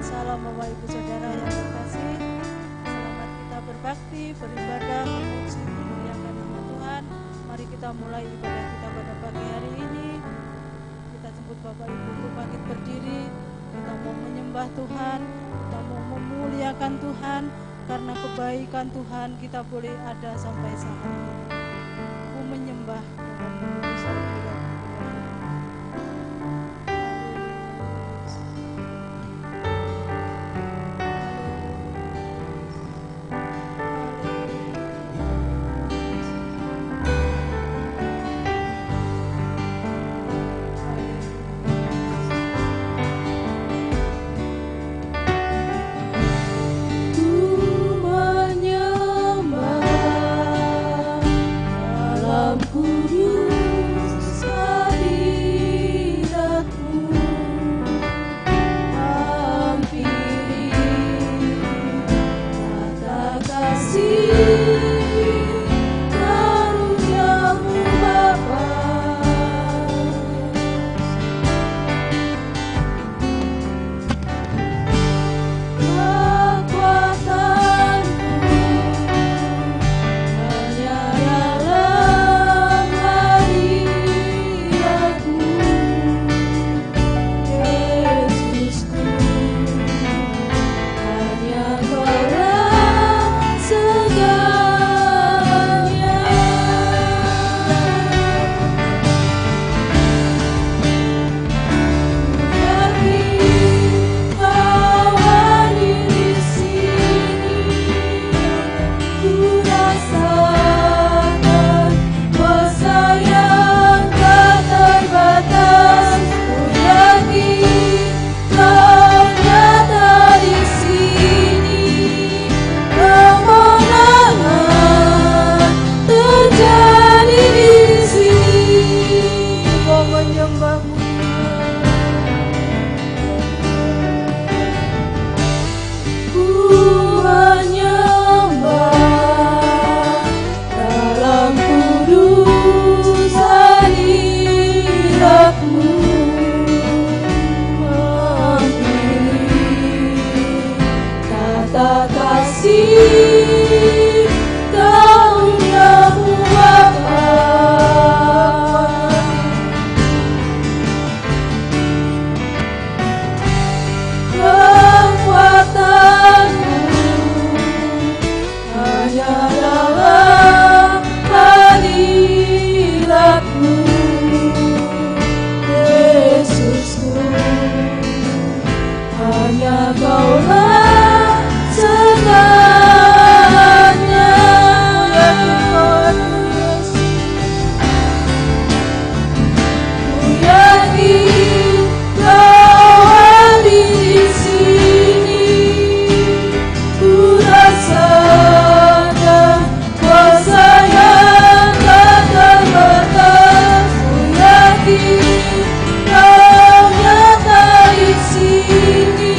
Salam Bapak Ibu Saudara yang terkasih. Selamat kita berbakti, beribadah, memuji, memuliakan nama Tuhan. Mari kita mulai ibadah kita pada pagi hari ini. Kita jemput Bapak Ibu untuk bangkit berdiri. Kita mau menyembah Tuhan, kita mau memuliakan Tuhan. Karena kebaikan Tuhan kita boleh ada sampai saat ini. Mau menyembah Bapak Ibu Saudara. Kau nyata di sini.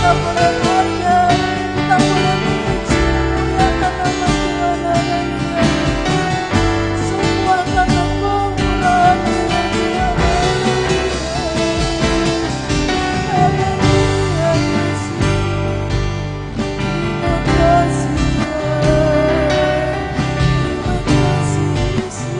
kita boleh ada, kita boleh memuji memuliakan nama Tuhan. Haleluya. Semua karena kemurahan Tuhan. Haleluya Yesus. Terima kasih Tuhan. Terima kasih Yesus.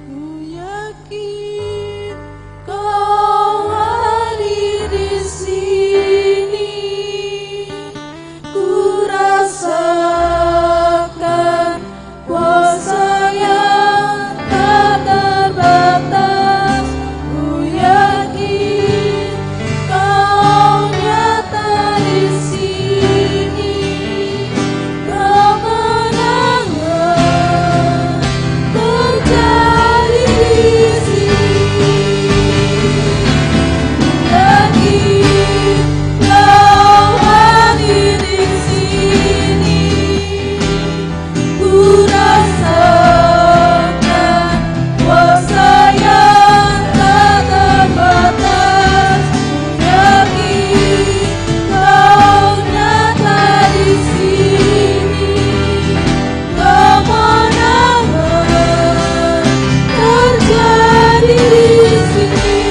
Ku yakin Kau hadir di sini, ku rasakan kuasa yang tak terbatas. Ku yakin Kau nyata di sini, kemenangan terjadi di sini. Yakin Kau hadir di sini, ku rasakan kuasa yang tak terbatas. Yakin Kau nyata di sini, kemenangan terjadi di sini.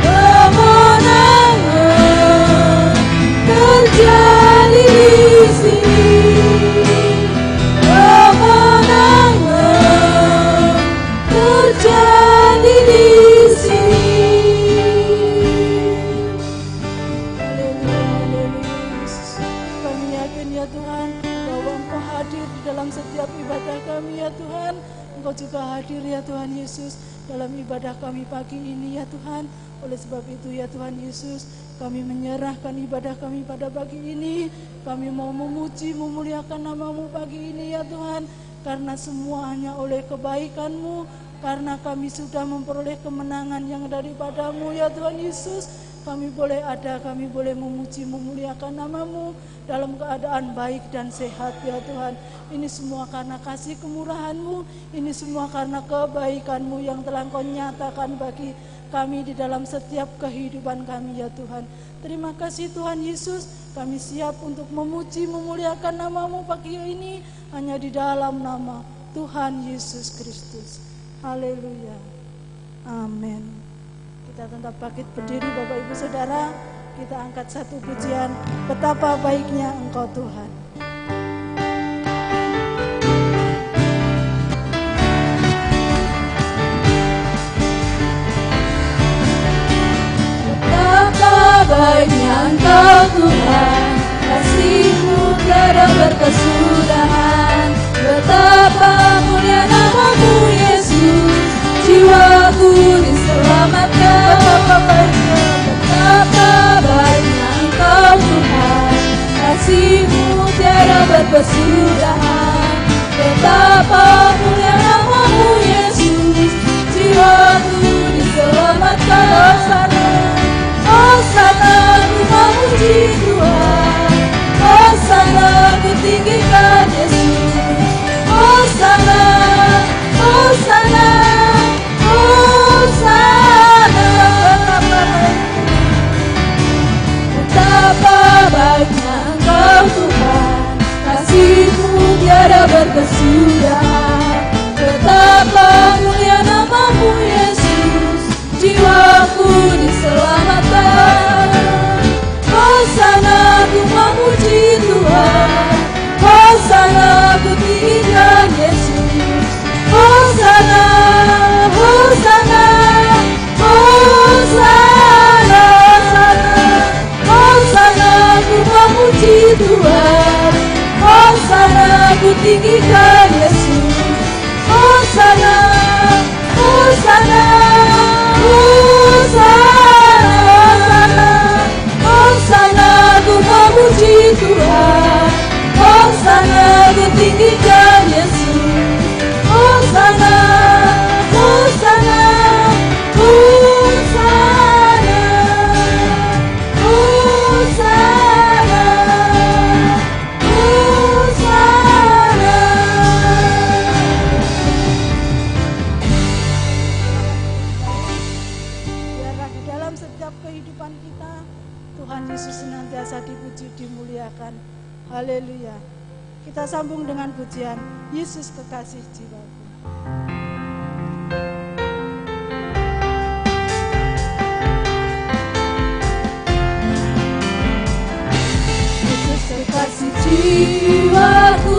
Kemenangan terjadi di sini. Kemenangan terjadi di sini. Haleluya, haleluya Yesus. Kami yakin ya Tuhan bahwa Engkau hadir di dalam setiap ibadah kami ya Tuhan. Engkau juga hadir ya Tuhan Yesus dalam ibadah kami pagi ini ya Tuhan. Oleh sebab itu ya Tuhan Yesus, kami menyerahkan ibadah kami pada pagi ini. Kami mau memuji memuliakan nama-Mu pagi ini ya Tuhan, karena semua hanya oleh kebaikan-Mu, karena kami sudah memperoleh kemenangan yang daripada-Mu ya Tuhan Yesus. Kami boleh ada, kami boleh memuji memuliakan nama-Mu dalam keadaan baik dan sehat ya Tuhan. Ini semua karena kasih kemurahan-Mu, ini semua karena kebaikan-Mu yang telah Engkau nyatakan bagi kami di dalam setiap kehidupan kami ya Tuhan. Terima kasih Tuhan Yesus, kami siap untuk memuji memuliakan nama-Mu pagi ini hanya di dalam nama Tuhan Yesus Kristus. Haleluya. Amin. Kita tetap bangkit berdiri Bapak Ibu Saudara, kita angkat satu pujian, betapa baiknya Engkau Tuhan. Betapa baiknya Engkau Tuhan, kasih-Mu tiada berkesudahan. Betapa mulia nama-Mu Yesus, jiwaku diselamatkan. Betapa baiknya Engkau Tuhan, kasih-Mu tiada berkesudahan. Betapa mulia nama-Mu Yesus, jiwaku diselamatkan. Hosana, ku memuji Tuhan. Hosana, ku tinggikan Yesus. Hosana, Hosana, Hosana. Betapa baiknya Engkau Tuhan, kasih-Mu tiada berkesudahan. Betapa mulia nama-Mu Yesus, jiwaku diselamatkan. Hosana, ku memuji Tuhan. Hosana, ku tinggikan Yesus. Hosana, Hosana, Hosana. Hosana, ku memuji Tuhan. Hosana, ku tinggikan Yesus. Hosana, Hosana, Hosana. Hosana, ku memuji Tuhan. Hosana, ku tinggikan Yesus. Hosana, Hosana, Hosana, Hosana, Hosana. Biarlah di dalam setiap kehidupan kita Tuhan Yesus senantiasa dipuji, dimuliakan. Haleluya. Kita sambung dengan pujian Yesus kekasih jiwaku. Yesus kekasih jiwaku,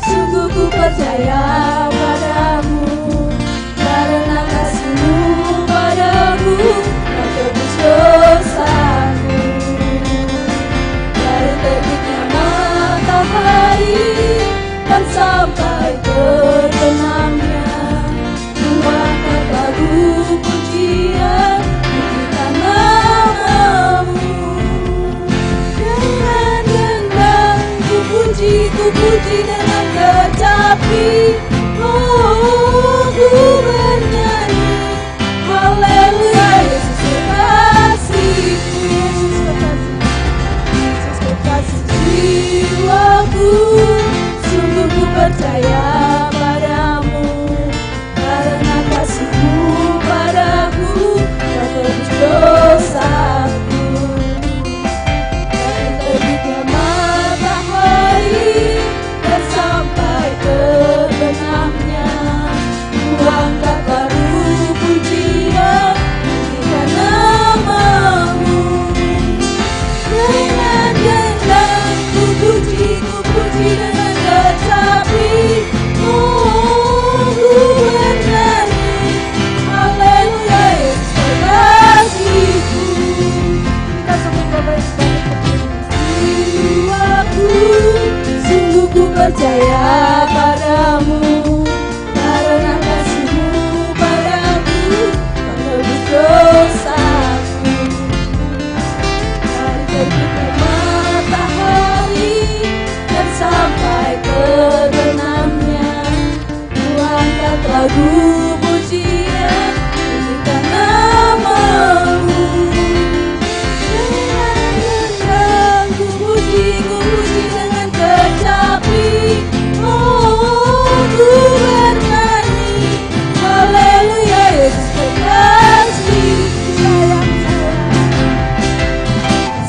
sungguh ku percaya padamu, karena kasih-Mu padaku Kau tebus dosaku. Dari terbitnya matahari dan sampai terbenamnya, ku angkat lagu pujian, pujikan nama-Mu. Dengan gendang ku puji dengan kecapi. Oh, ku bernyanyi haleluya, Yesus kekasihku. Yesus kekasih jiwaku, sungguh ku percaya padamu, karena kasih-Mu padaku Kau tebus dosaku. Dari terbitnya matahari dan sampai terbenamnya, ku angkat lagu pujian, pujikan nama-Mu. Dengan gendang ku puji dengan kecapi. Oh, ku bernyanyi haleluya, Yesus kekasihku. Kita sambung Bapak sebagai jiwaku, sungguh ku percaya padamu, karena kasih-Mu padaku Kau tebus dosaku. Dari terbitnya matahari dan sampai terbenamnya, ku angkat lagu pujian, pujikan nama-Mu. Dengan gendang ku puji dengan kecapi. Oh, ku bernyanyi haleluya, Yesus kekasihku.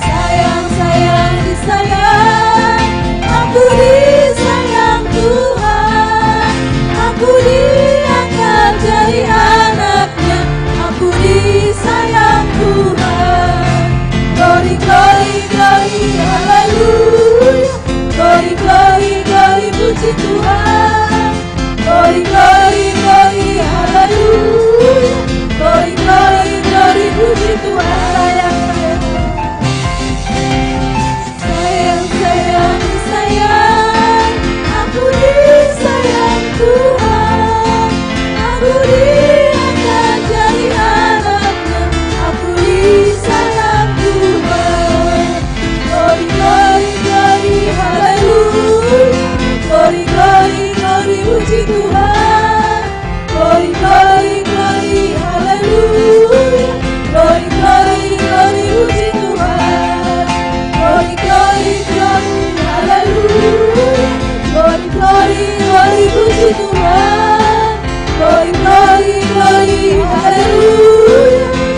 Sayang, sayang, disayang, aku disayang Tuhan. Aku diangkat jadi anaknya, aku disayang Tuhan. Glory, glory, glory, haleluya. Glory, glory, glory, puji Tuhan. Glory, glory, glory, haleluya. Glory, glory, glory, puji Tuhan. Sayang, sayang, disayang, aku disayang Tuhan. Aku diangkat jadi anaknya, aku disayang Tuhan. Glory, glory, glory, haleluya. Glory, glory, glory, puji Tuhan. Glory, glory, glory, haleluya. Glory, glory, glory, puji Tuhan. Glory, glory, glory, haleluya. Glory, glory, glory, puji Tuhan. Glory, glory, glory, haleluya.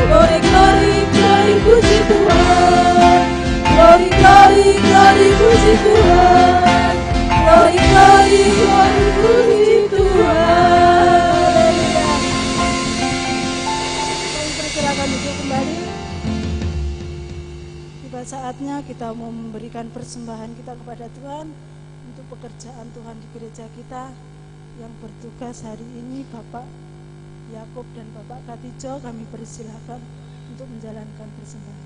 Glory, glory, glory, puji Tuhan. Glory, glory, glory, puji Tuhan. Glory, glory, glory, puji Tuhan. Persilakan duduk kembali. Tiba saatnya kita mau memberikan persembahan kita kepada Tuhan untuk pekerjaan Tuhan di gereja kita. Yang bertugas hari ini Bapak Yakub dan Bapak Katijo, kami persilakan untuk menjalankan persembahan.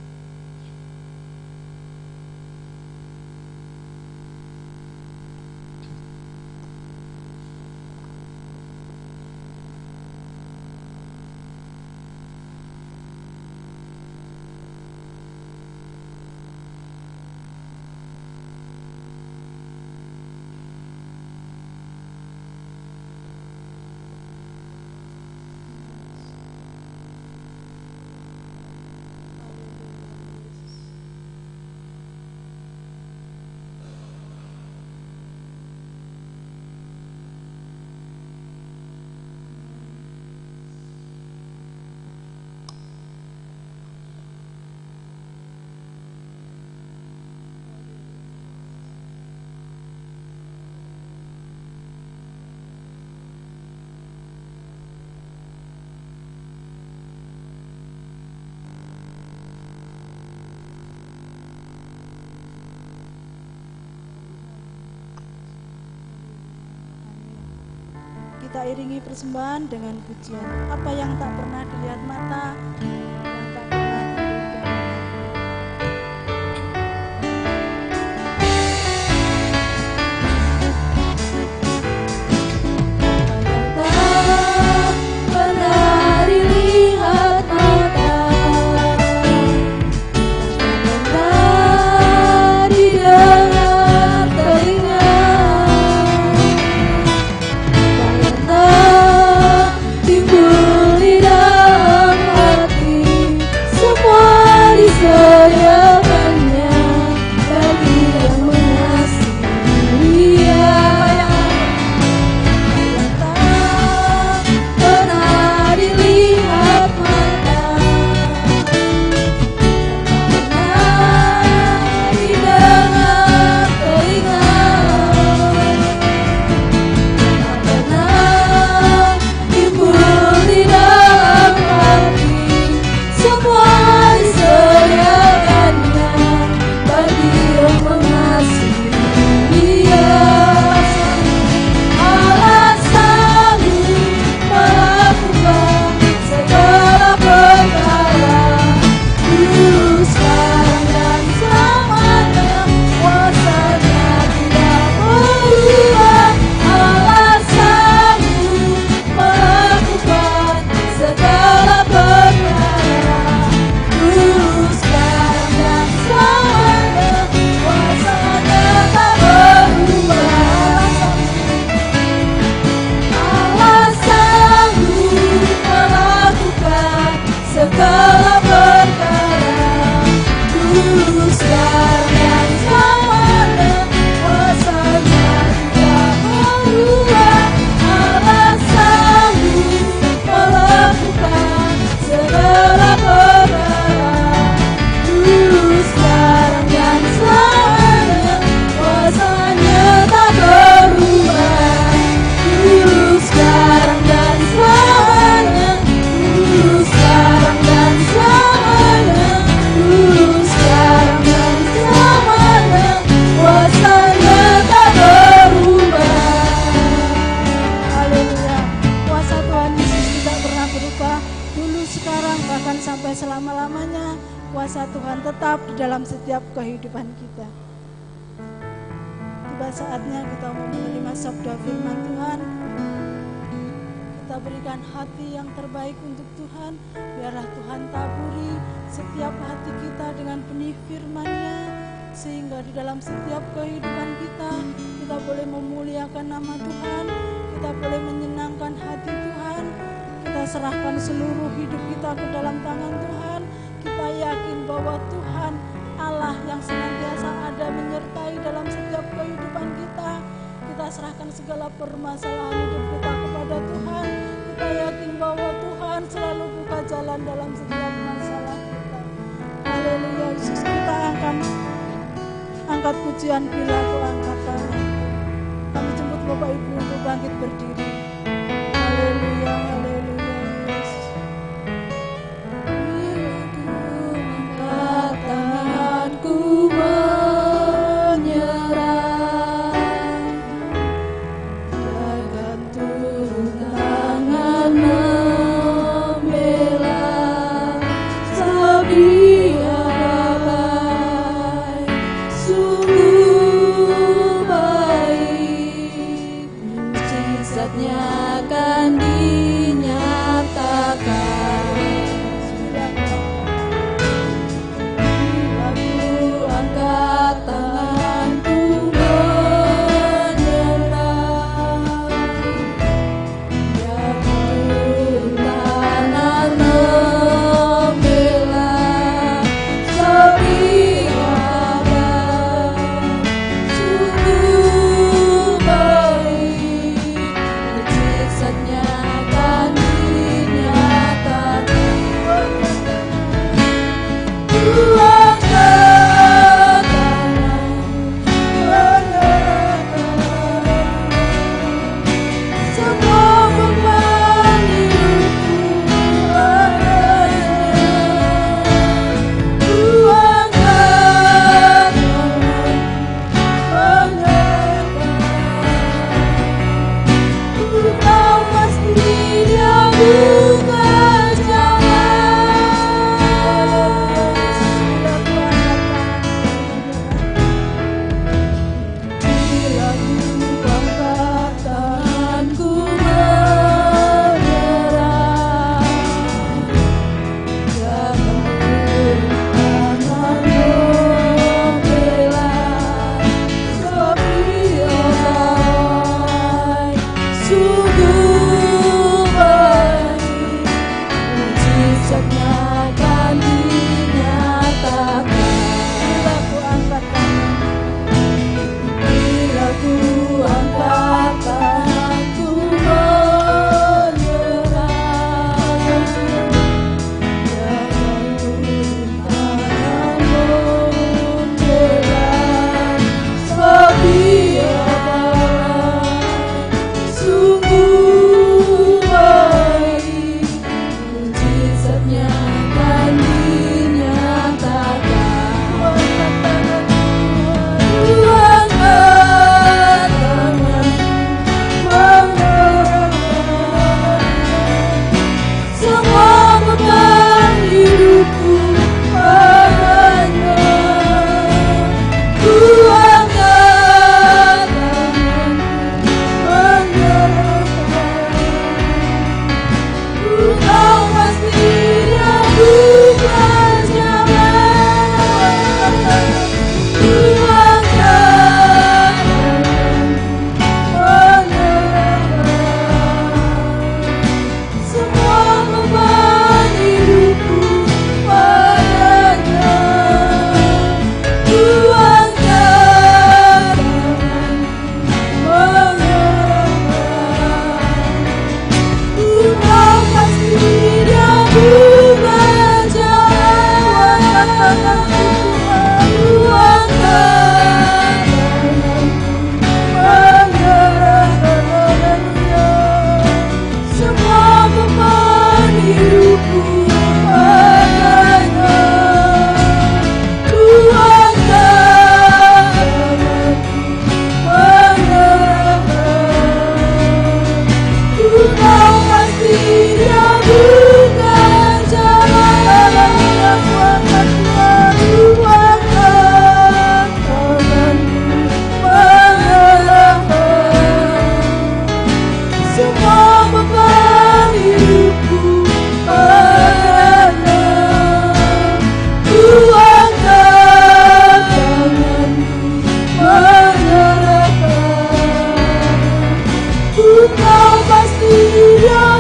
kita iringi persembahan dengan pujian. Apa yang tak pernah dilihat mata, yang tak pernah dilihat kuasa Tuhan tetap di dalam setiap kehidupan kita. Tiba saatnya kita mau menerima sabda firman Tuhan. Kita berikan hati yang terbaik untuk Tuhan. Biarlah Tuhan taburi setiap hati kita dengan benih firman-Nya, sehingga di dalam setiap kehidupan kita boleh memuliakan nama Tuhan, kita boleh menyenangkan hati Tuhan. Kita serahkan seluruh hidup kita ke dalam tangan Tuhan. Kita yakin bahwa Tuhan Allah yang senantiasa ada menyertai dalam setiap kehidupan kita. Kita serahkan segala permasalahan hidup kita kepada Tuhan. Kita yakin bahwa Tuhan selalu buka jalan dalam setiap masalah kita. Haleluya. Yesus, kita angkat pujian bila Tuhan angkat tangan. Kami jemput Bapak Ibu untuk bangkit berdiri. Haleluya, haleluya, Yesus. Angkat tanganku menyerah, biarkan turun tangan membela, setia baik, sungguh baik, mujizatnya akan dinyatakan. Aku angkat tanganku menyerah, biar turun tangan membela, setia baik, sungguh baik, mujizatnya akan dinyatakan. Sungguh baik, mujizatnya akan dinyatakan. Bila ku angkat tangan, bila ku angkat tangan, ku menyerah. Jangan tanganmu menyerah, setia sungguh baik, mujizatnya akan dinyatakan. Tuhan tangan menyerahkan semua beban hidupku padanya. Tuhan tangan menyerahkan, ku tahu pasti Dia bukan jalan. Tuhan tangan menyerahkan semua beban hidupku padanya. Tuhan tangan menyerahkan, ku tahu pasti Dia bukan jalan. Tuhan tangan menyerahkan semua beban hidupku padanya. Tuhan tangan menyerahkan, ku tahu pasti Dia bukan jalan. Tuhan tangan menyerahkan semua beban hidupku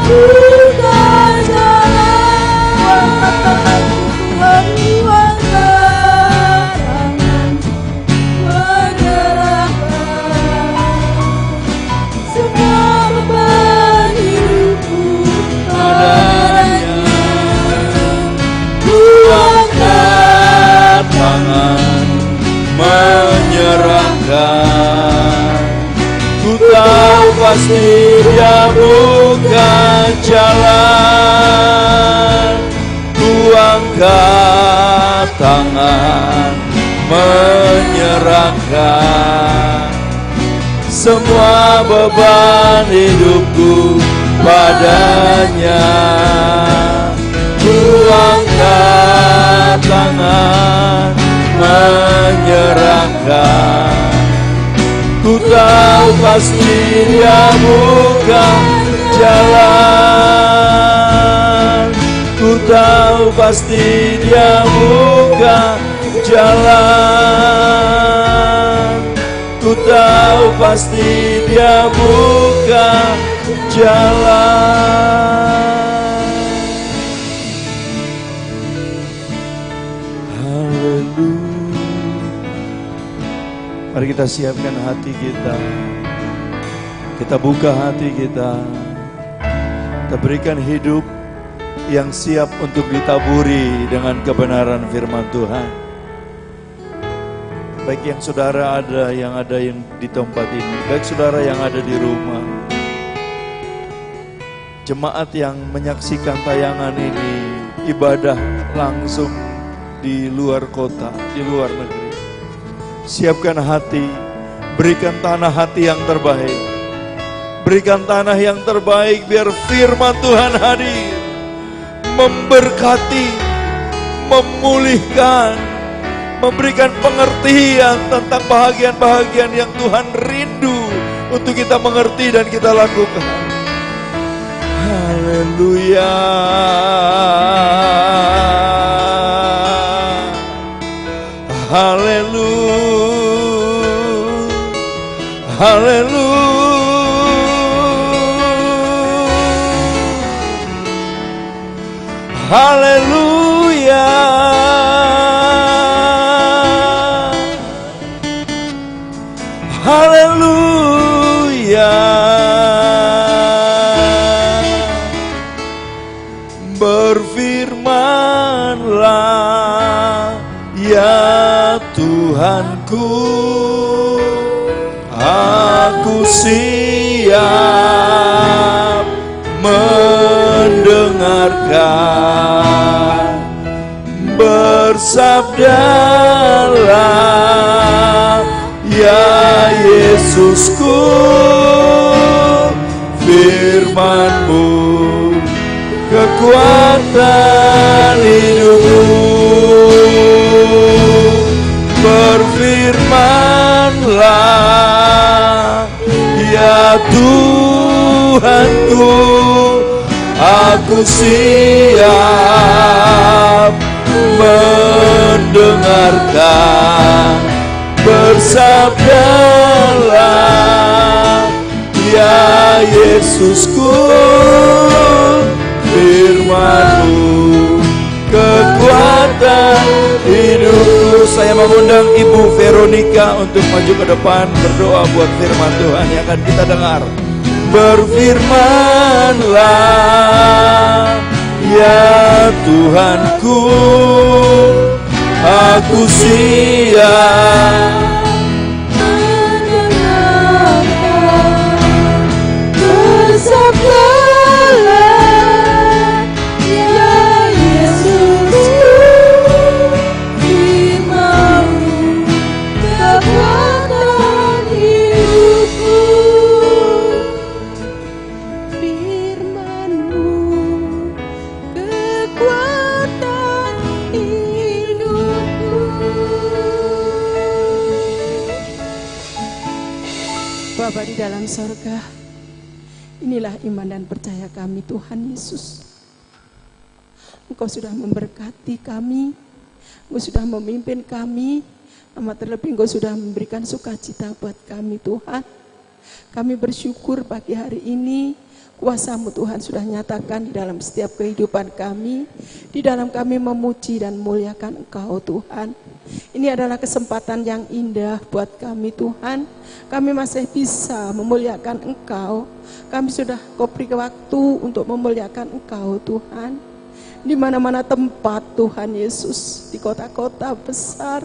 padanya. Tuhan tangan menyerahkan, ku tahu pasti Dia bukan jalan. Tuhan tangan menyerahkan semua beban hidupku padanya. Tuhan tangan menyerahkan, ku tahu pasti Dia bukan jalan. Ku angkat tangan menyerahkan semua beban hidupku padanya. Ku angkat tangan menyerahkan, ku tahu pasti Dia bukan jalan. Ku tahu pasti Dia bukan jalan. Ku tahu pasti Dia bukan jalan. Haleluya. Mari kita siapkan hati kita. Kita buka hati kita. Kita berikan hidup yang siap untuk ditaburi dengan kebenaran firman Tuhan. Baik yang saudara ada yang di tempat ini, baik saudara yang ada di rumah, jemaat yang menyaksikan tayangan ini, ibadah langsung di luar kota, di luar negeri. Siapkan hati, berikan tanah hati yang terbaik. Berikan tanah yang terbaik biar firman Tuhan hadir, memberkati, memulihkan, memberikan pengertian tentang bahagian-bahagian yang Tuhan rindu untuk kita mengerti dan kita lakukan. Haleluya. Haleluya. Haleluya. siap mendengarkan. Bersabdalah ya Yesusku, firman-Mu kekuatan hidupku. Berfirmanlah ya Tuhanku, aku siap mendengarkan. Bersabdalah ya Yesusku, firman-Mu kekuatan hidupku. Saya mengundang Ibu Veronica untuk maju ke depan berdoa buat firman Tuhan yang akan kita dengar. Berfirmanlah ya Tuhanku, aku siap mendengarkan. Bersabdalah ya Yesusku, firman-Mu kekuatan hidupku. Firman-Mu kekuatan hidupku. Bapa di dalam sorga, inilah iman dan percaya kami Tuhan Yesus. Engkau sudah memberkati kami, Engkau sudah memimpin kami, amat terlebih Engkau sudah memberikan sukacita buat kami Tuhan. Kami bersyukur pagi hari ini, kuasa-Mu Tuhan sudah nyatakan di dalam setiap kehidupan kami, di dalam kami memuji dan memuliakan Engkau Tuhan. Ini adalah kesempatan yang indah buat kami Tuhan. Kami masih bisa memuliakan Engkau. Kami sudah beri waktu untuk memuliakan Engkau Tuhan. Di mana-mana tempat Tuhan Yesus, di kota-kota besar,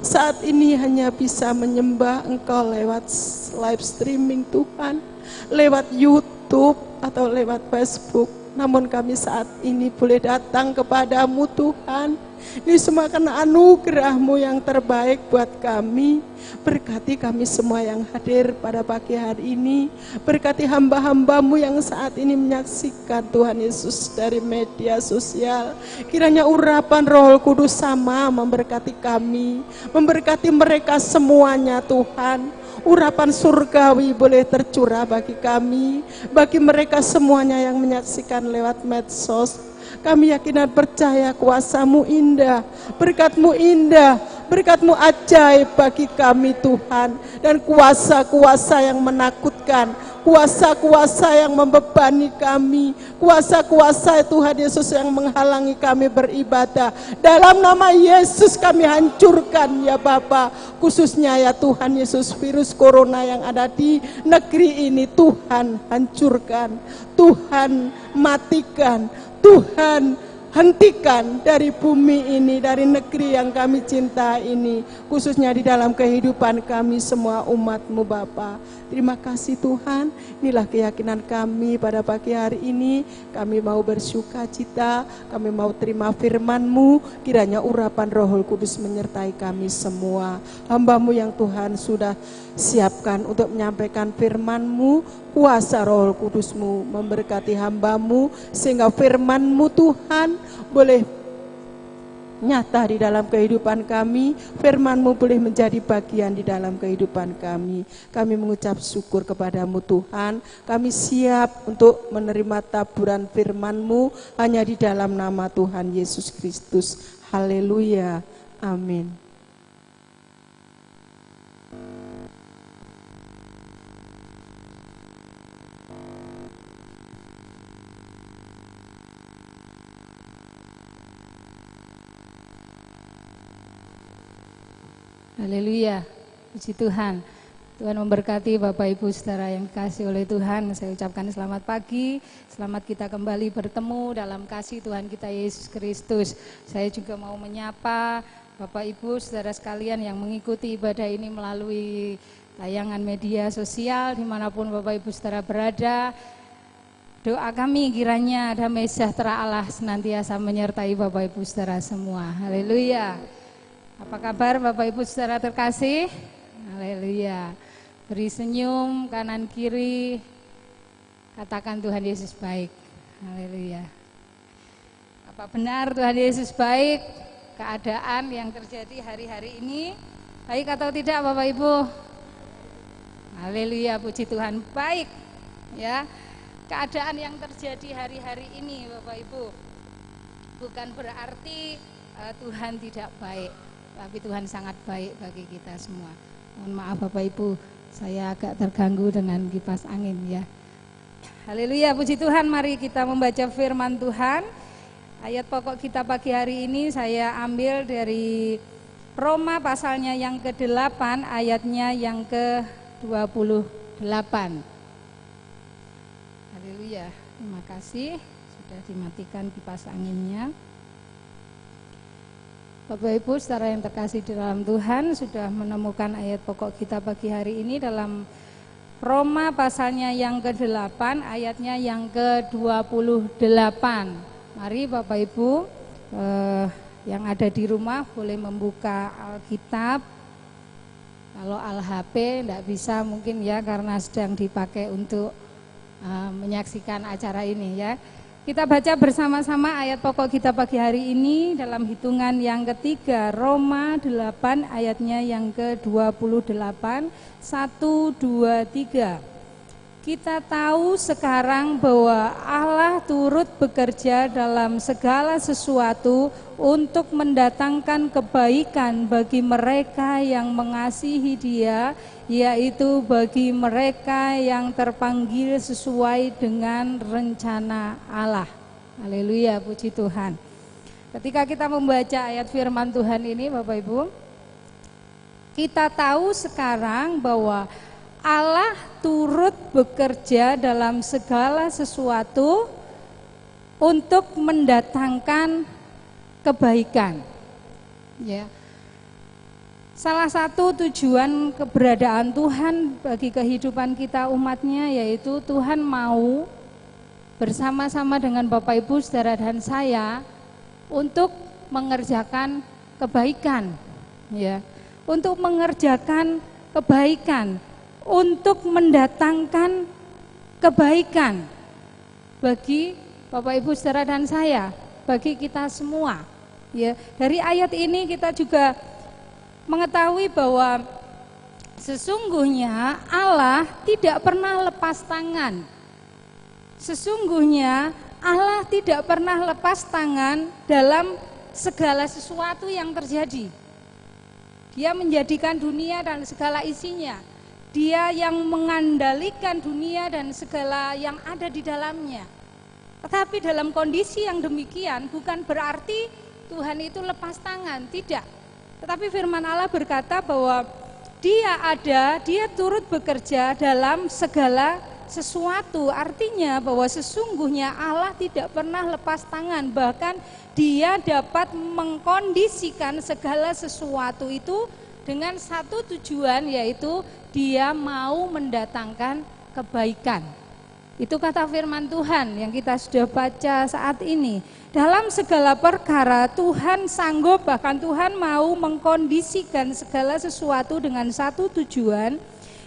saat ini hanya bisa menyembah Engkau lewat live streaming Tuhan, lewat YouTube atau lewat Facebook. Namun kami saat ini boleh datang kepadamu Tuhan. Ini semua karena anugerah-Mu yang terbaik buat kami. Berkati kami semua yang hadir pada pagi hari ini. Berkati hamba-hamba-Mu yang saat ini menyaksikan Tuhan Yesus dari media sosial. Kiranya urapan Roh Kudus sama memberkati kami, memberkati mereka semuanya Tuhan. Urapan surgawi boleh tercurah bagi kami, bagi mereka semuanya yang menyaksikan lewat medsos. Kami yakin dan percaya kuasa-Mu indah, berkat-Mu indah, berkat-Mu ajaib bagi kami Tuhan. Dan kuasa-kuasa yang menakutkan, kuasa-kuasa yang membebani kami, kuasa-kuasa Tuhan Yesus yang menghalangi kami beribadah, dalam nama Yesus kami hancurkan ya Bapa. Khususnya ya Tuhan Yesus, virus corona yang ada di negeri ini Tuhan hancurkan, Tuhan matikan, Tuhan hentikan dari bumi ini, dari negeri yang kami cinta ini, khususnya di dalam kehidupan kami semua umat-Mu Bapa. Terima kasih Tuhan, inilah keyakinan kami pada pagi hari ini. Kami mau bersukacita, kami mau terima firman-Mu, kiranya urapan Roh Kudus menyertai kami semua. Hamba-Mu yang Tuhan sudah siapkan untuk menyampaikan firman-Mu, kuasa Roh Kudus-Mu memberkati hamba-Mu, sehingga firman-Mu Tuhan boleh nyata di dalam kehidupan kami, firman-Mu boleh menjadi bagian di dalam kehidupan kami. Kami mengucap syukur kepada-Mu Tuhan, kami siap untuk menerima taburan firman-Mu hanya di dalam nama Tuhan Yesus Kristus. Haleluya, amin. Haleluya, puji Tuhan. Tuhan memberkati Bapak Ibu Saudara yang dikasihi oleh Tuhan. Saya ucapkan selamat pagi, selamat kita kembali bertemu dalam kasih Tuhan kita Yesus Kristus. Saya juga mau menyapa Bapak Ibu Saudara sekalian yang mengikuti ibadah ini melalui tayangan media sosial dimanapun Bapak Ibu Saudara berada. Doa kami kiranya damai sejahtera Allah senantiasa menyertai Bapak Ibu Saudara semua. Haleluya. Apa kabar Bapak Ibu Saudara terkasih? Haleluya. Beri senyum kanan kiri, katakan Tuhan Yesus baik. Haleluya. Apa benar Tuhan Yesus baik? Keadaan yang terjadi hari-hari ini baik atau tidak Bapak Ibu? Haleluya, puji Tuhan, baik. Ya, keadaan yang terjadi hari-hari ini Bapak Ibu bukan berarti Tuhan tidak baik, tapi Tuhan sangat baik bagi kita semua. Mohon maaf Bapak Ibu, saya agak terganggu dengan kipas angin ya. Haleluya, puji Tuhan, mari kita membaca firman Tuhan. Ayat pokok kita pagi hari ini saya ambil dari Roma pasalnya yang ke-8, ayatnya yang ke-28. Haleluya, terima kasih sudah dimatikan kipas anginnya. Bapak Ibu saudara yang terkasih di dalam Tuhan, sudah menemukan ayat pokok kita pagi hari ini dalam Roma pasalnya yang ke-8, ayatnya yang ke-28. Mari Bapak Ibu yang ada di rumah boleh membuka Alkitab. Kalau Al-HP enggak bisa mungkin ya karena sedang dipakai untuk menyaksikan acara ini ya. Kita baca bersama-sama ayat pokok kita pagi hari ini dalam hitungan yang ketiga, Roma 8 ayatnya yang ke-28, 1, 2, 3. Kita tahu sekarang bahwa Allah turut bekerja dalam segala sesuatu untuk mendatangkan kebaikan bagi mereka yang mengasihi Dia, yaitu bagi mereka yang terpanggil sesuai dengan rencana Allah. Haleluya, puji Tuhan. Ketika kita membaca ayat firman Tuhan ini Bapak Ibu, kita tahu sekarang bahwa Allah turut bekerja dalam segala sesuatu untuk mendatangkan kebaikan. Ya. Salah satu tujuan keberadaan Tuhan bagi kehidupan kita umatnya yaitu Tuhan mau bersama-sama dengan Bapak Ibu saudara dan saya untuk mengerjakan kebaikan, ya, untuk mengerjakan kebaikan, untuk mendatangkan kebaikan bagi Bapak Ibu saudara dan saya, bagi kita semua. Ya, dari ayat ini kita juga mengetahui bahwa sesungguhnya Allah tidak pernah lepas tangan. Sesungguhnya Allah tidak pernah lepas tangan dalam segala sesuatu yang terjadi. Dia menjadikan dunia dan segala isinya. Dia yang mengendalikan dunia dan segala yang ada di dalamnya. Tetapi dalam kondisi yang demikian bukan berarti Tuhan itu lepas tangan, tidak. Tetapi firman Allah berkata bahwa Dia ada, Dia turut bekerja dalam segala sesuatu. Artinya bahwa sesungguhnya Allah tidak pernah lepas tangan, bahkan Dia dapat mengkondisikan segala sesuatu itu dengan satu tujuan, yaitu Dia mau mendatangkan kebaikan. Itu kata firman Tuhan yang kita sudah baca saat ini. Dalam segala perkara Tuhan sanggup, bahkan Tuhan mau mengkondisikan segala sesuatu dengan satu tujuan,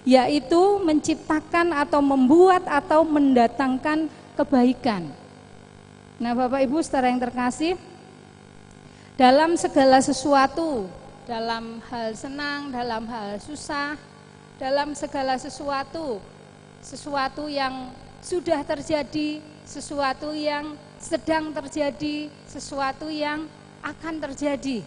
yaitu menciptakan atau membuat atau mendatangkan kebaikan. Nah Bapak Ibu saudara yang terkasih, dalam segala sesuatu, dalam hal senang, dalam hal susah, dalam segala sesuatu, sesuatu yang sudah terjadi, sesuatu yang sedang terjadi, sesuatu yang akan terjadi.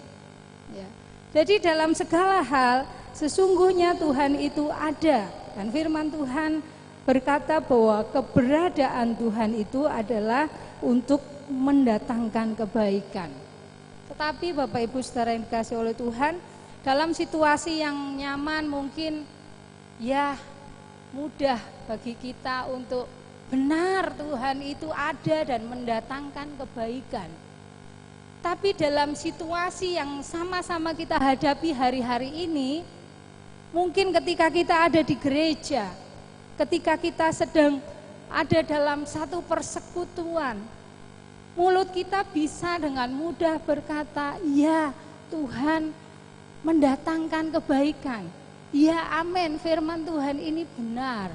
Ya. Jadi dalam segala hal sesungguhnya Tuhan itu ada, dan firman Tuhan berkata bahwa keberadaan Tuhan itu adalah untuk mendatangkan kebaikan. Tetapi Bapak Ibu saudara yang dikasihi oleh Tuhan, dalam situasi yang nyaman mungkin ya mudah bagi kita untuk benar Tuhan itu ada dan mendatangkan kebaikan. Tapi dalam situasi yang sama-sama kita hadapi hari-hari ini, Mungkin ketika kita ada di gereja, ketika kita sedang ada dalam satu persekutuan, mulut kita bisa dengan mudah berkata, ya Tuhan mendatangkan kebaikan. Ya amin, firman Tuhan ini benar.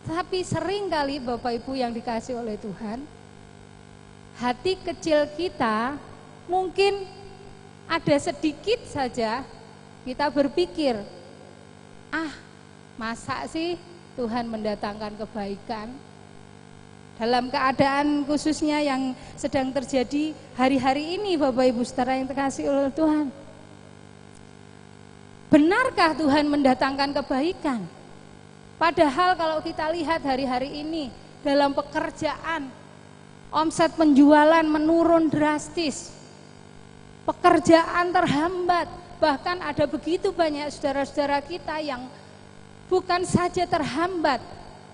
Tapi seringkali Bapak Ibu yang dikasih oleh Tuhan, hati kecil kita mungkin ada sedikit saja kita berpikir, masa sih Tuhan mendatangkan kebaikan? Dalam keadaan khususnya yang sedang terjadi hari-hari ini Bapak Ibu saudara yang terkasih oleh Tuhan. Benarkah Tuhan mendatangkan kebaikan? Padahal kalau kita lihat hari-hari ini dalam pekerjaan, omset penjualan menurun drastis. Pekerjaan terhambat, bahkan ada begitu banyak saudara-saudara kita yang bukan saja terhambat,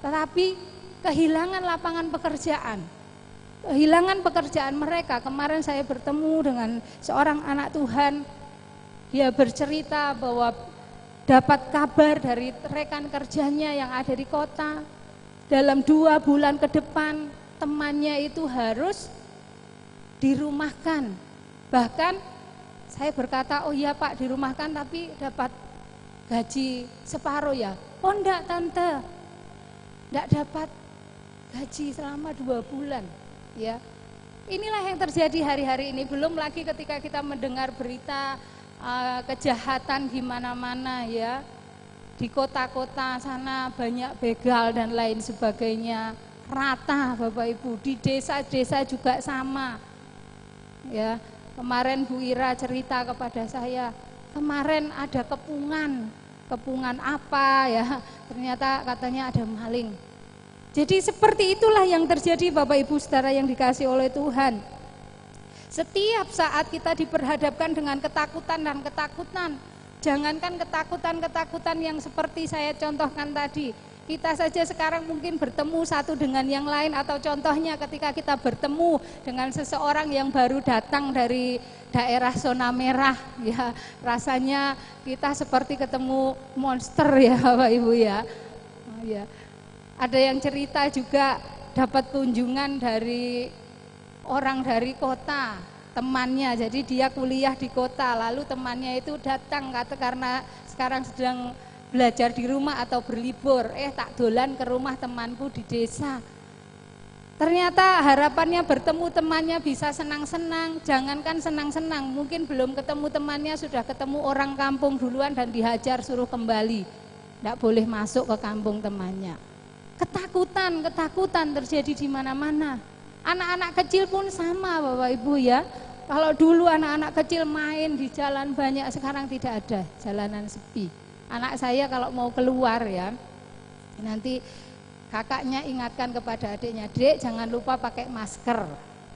tetapi kehilangan lapangan pekerjaan. Kehilangan pekerjaan mereka. Kemarin saya bertemu dengan seorang anak Tuhan. Dia bercerita bahwa dapat kabar dari rekan kerjanya yang ada di kota. Dalam 2 bulan ke depan temannya itu harus dirumahkan. Bahkan saya berkata, oh iya Pak dirumahkan tapi dapat gaji separuh ya. Oh enggak tante, enggak dapat gaji selama 2 bulan, ya. Inilah yang terjadi hari-hari ini. Belum lagi ketika kita mendengar berita kejahatan di mana-mana, ya. Di kota-kota sana banyak begal dan lain sebagainya. Rata Bapak Ibu, di desa-desa juga sama. Ya, kemarin Bu Ira cerita kepada saya, kemarin ada kepungan apa ya? Ternyata katanya ada maling. Jadi seperti itulah yang terjadi Bapak Ibu saudara yang dikasih oleh Tuhan. Setiap saat kita diperhadapkan dengan ketakutan dan ketakutan. Jangankan ketakutan-ketakutan yang seperti saya contohkan tadi. Kita saja sekarang mungkin bertemu satu dengan yang lain, atau contohnya ketika kita bertemu dengan seseorang yang baru datang dari daerah zona merah, ya rasanya kita seperti ketemu monster ya Bapak Ibu ya. Ya. Ada yang cerita juga dapat kunjungan dari orang dari kota, temannya. Jadi dia kuliah di kota, lalu temannya itu datang karena sekarang sedang belajar di rumah atau berlibur. Tak dolan ke rumah temanku di desa. Ternyata harapannya bertemu temannya bisa senang-senang. Jangankan senang-senang, mungkin belum ketemu temannya sudah ketemu orang kampung duluan dan dihajar suruh kembali. Tidak boleh masuk ke kampung temannya. Ketakutan terjadi di mana-mana. Anak-anak kecil pun sama Bapak Ibu ya. Kalau dulu anak-anak kecil main di jalan banyak, sekarang tidak ada, jalanan sepi. Anak saya kalau mau keluar ya, nanti kakaknya ingatkan kepada adiknya, Dek jangan lupa pakai masker.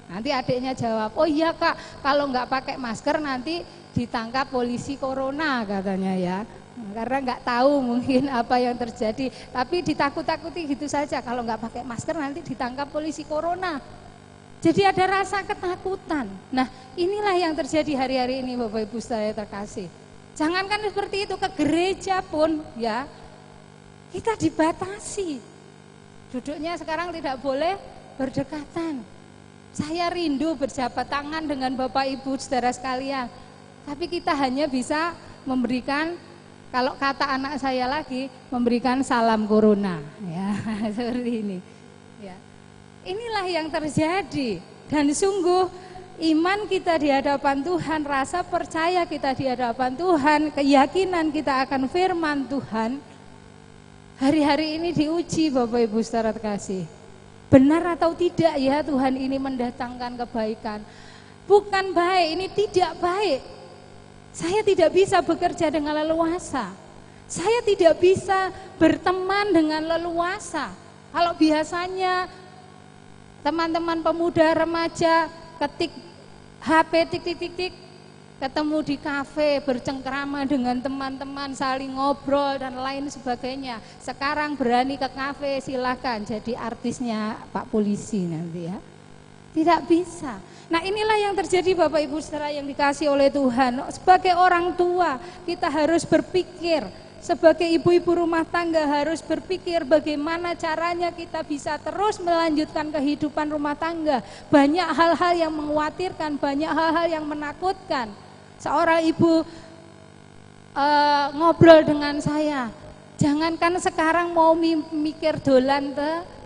Nanti adiknya jawab, oh iya Kak, kalau nggak pakai masker nanti ditangkap polisi corona katanya ya. Karena nggak tahu mungkin apa yang terjadi, tapi ditakut-takuti gitu saja, kalau nggak pakai masker nanti ditangkap polisi corona. Jadi ada rasa ketakutan. Nah inilah yang terjadi hari-hari ini Bapak Ibu saya terkasih. Jangankan seperti itu, ke gereja pun ya kita dibatasi. Duduknya sekarang tidak boleh berdekatan. Saya rindu berjabat tangan dengan Bapak Ibu saudara sekalian, tapi kita hanya bisa memberikan, kalau kata anak saya lagi, memberikan salam corona ya seperti ini ya. Inilah yang terjadi, dan sungguh iman kita di hadapan Tuhan, rasa percaya kita di hadapan Tuhan, keyakinan kita akan firman Tuhan hari-hari ini diuji Bapak Ibu saudara terkasih. Benar atau tidak ya Tuhan ini mendatangkan kebaikan? Bukan baik, ini tidak baik. Saya tidak bisa bekerja dengan leluasa. Saya tidak bisa berteman dengan leluasa. Kalau biasanya teman-teman pemuda remaja ketik HP tik, ketemu di kafe, bercengkrama dengan teman-teman, saling ngobrol dan lain sebagainya. Sekarang berani ke kafe, silakan jadi artisnya Pak Polisi nanti ya. Tidak bisa. Nah inilah yang terjadi Bapak Ibu saudara yang dikasih oleh Tuhan. Sebagai orang tua kita harus berpikir sebagai ibu-ibu rumah tangga harus berpikir bagaimana caranya kita bisa terus melanjutkan kehidupan rumah tangga. Banyak hal-hal yang mengkhawatirkan, banyak hal-hal yang menakutkan. Seorang ibu ngobrol dengan saya, jangankan sekarang mau mikir dolan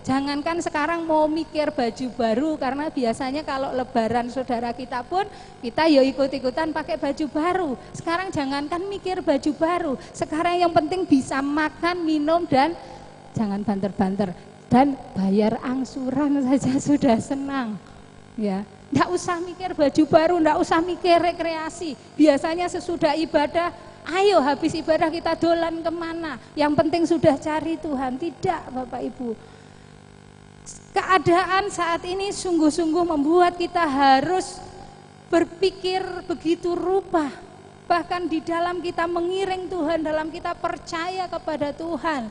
jangankan sekarang mau mikir baju baru, karena biasanya kalau lebaran saudara kita pun kita ya ikut-ikutan pakai baju baru. Sekarang jangankan mikir baju baru, sekarang yang penting bisa makan, minum, dan jangan banter-banter, dan bayar angsuran saja sudah senang. Ya, enggak usah mikir baju baru, enggak usah mikir rekreasi. Biasanya sesudah ibadah, ayo habis ibadah kita dolan kemana, yang penting sudah cari Tuhan. Tidak, Bapak Ibu. Keadaan saat ini sungguh-sungguh membuat kita harus berpikir begitu rupa. Bahkan di dalam kita mengiring Tuhan, dalam kita percaya kepada Tuhan.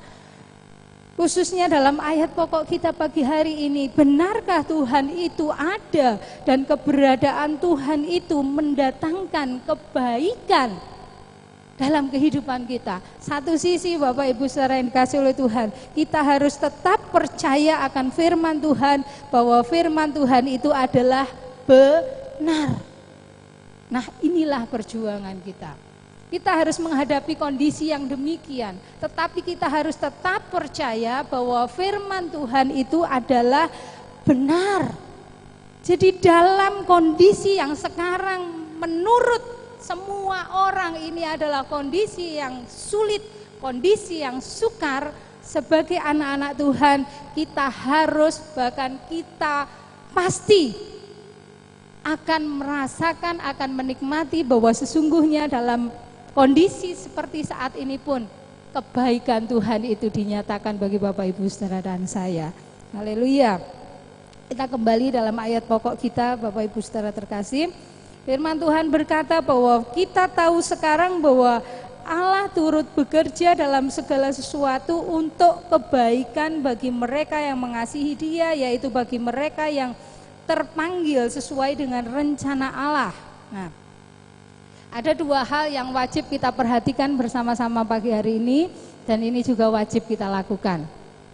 Khususnya dalam ayat pokok kita pagi hari ini, benarkah Tuhan itu ada dan keberadaan Tuhan itu mendatangkan kebaikan dalam kehidupan kita. Satu sisi Bapak Ibu saudara yang dikasih oleh Tuhan, kita harus tetap percaya akan firman Tuhan, bahwa firman Tuhan itu adalah benar. Nah, inilah perjuangan kita. Kita harus menghadapi kondisi yang demikian, tetapi kita harus tetap percaya bahwa firman Tuhan itu adalah benar. Jadi dalam kondisi yang sekarang menurut semua orang ini adalah kondisi yang sulit, kondisi yang sukar, sebagai anak-anak Tuhan kita harus, bahkan kita pasti akan merasakan, akan menikmati bahwa sesungguhnya dalam kondisi seperti saat ini pun kebaikan Tuhan itu dinyatakan bagi Bapak Ibu saudara dan saya. Haleluya. Kita kembali dalam ayat pokok kita Bapak Ibu saudara terkasih. Firman Tuhan berkata bahwa kita tahu sekarang bahwa Allah turut bekerja dalam segala sesuatu untuk kebaikan bagi mereka yang mengasihi Dia, yaitu bagi mereka yang terpanggil sesuai dengan rencana Allah. Nah, ada dua hal yang wajib kita perhatikan bersama-sama pagi hari ini, dan ini juga wajib kita lakukan.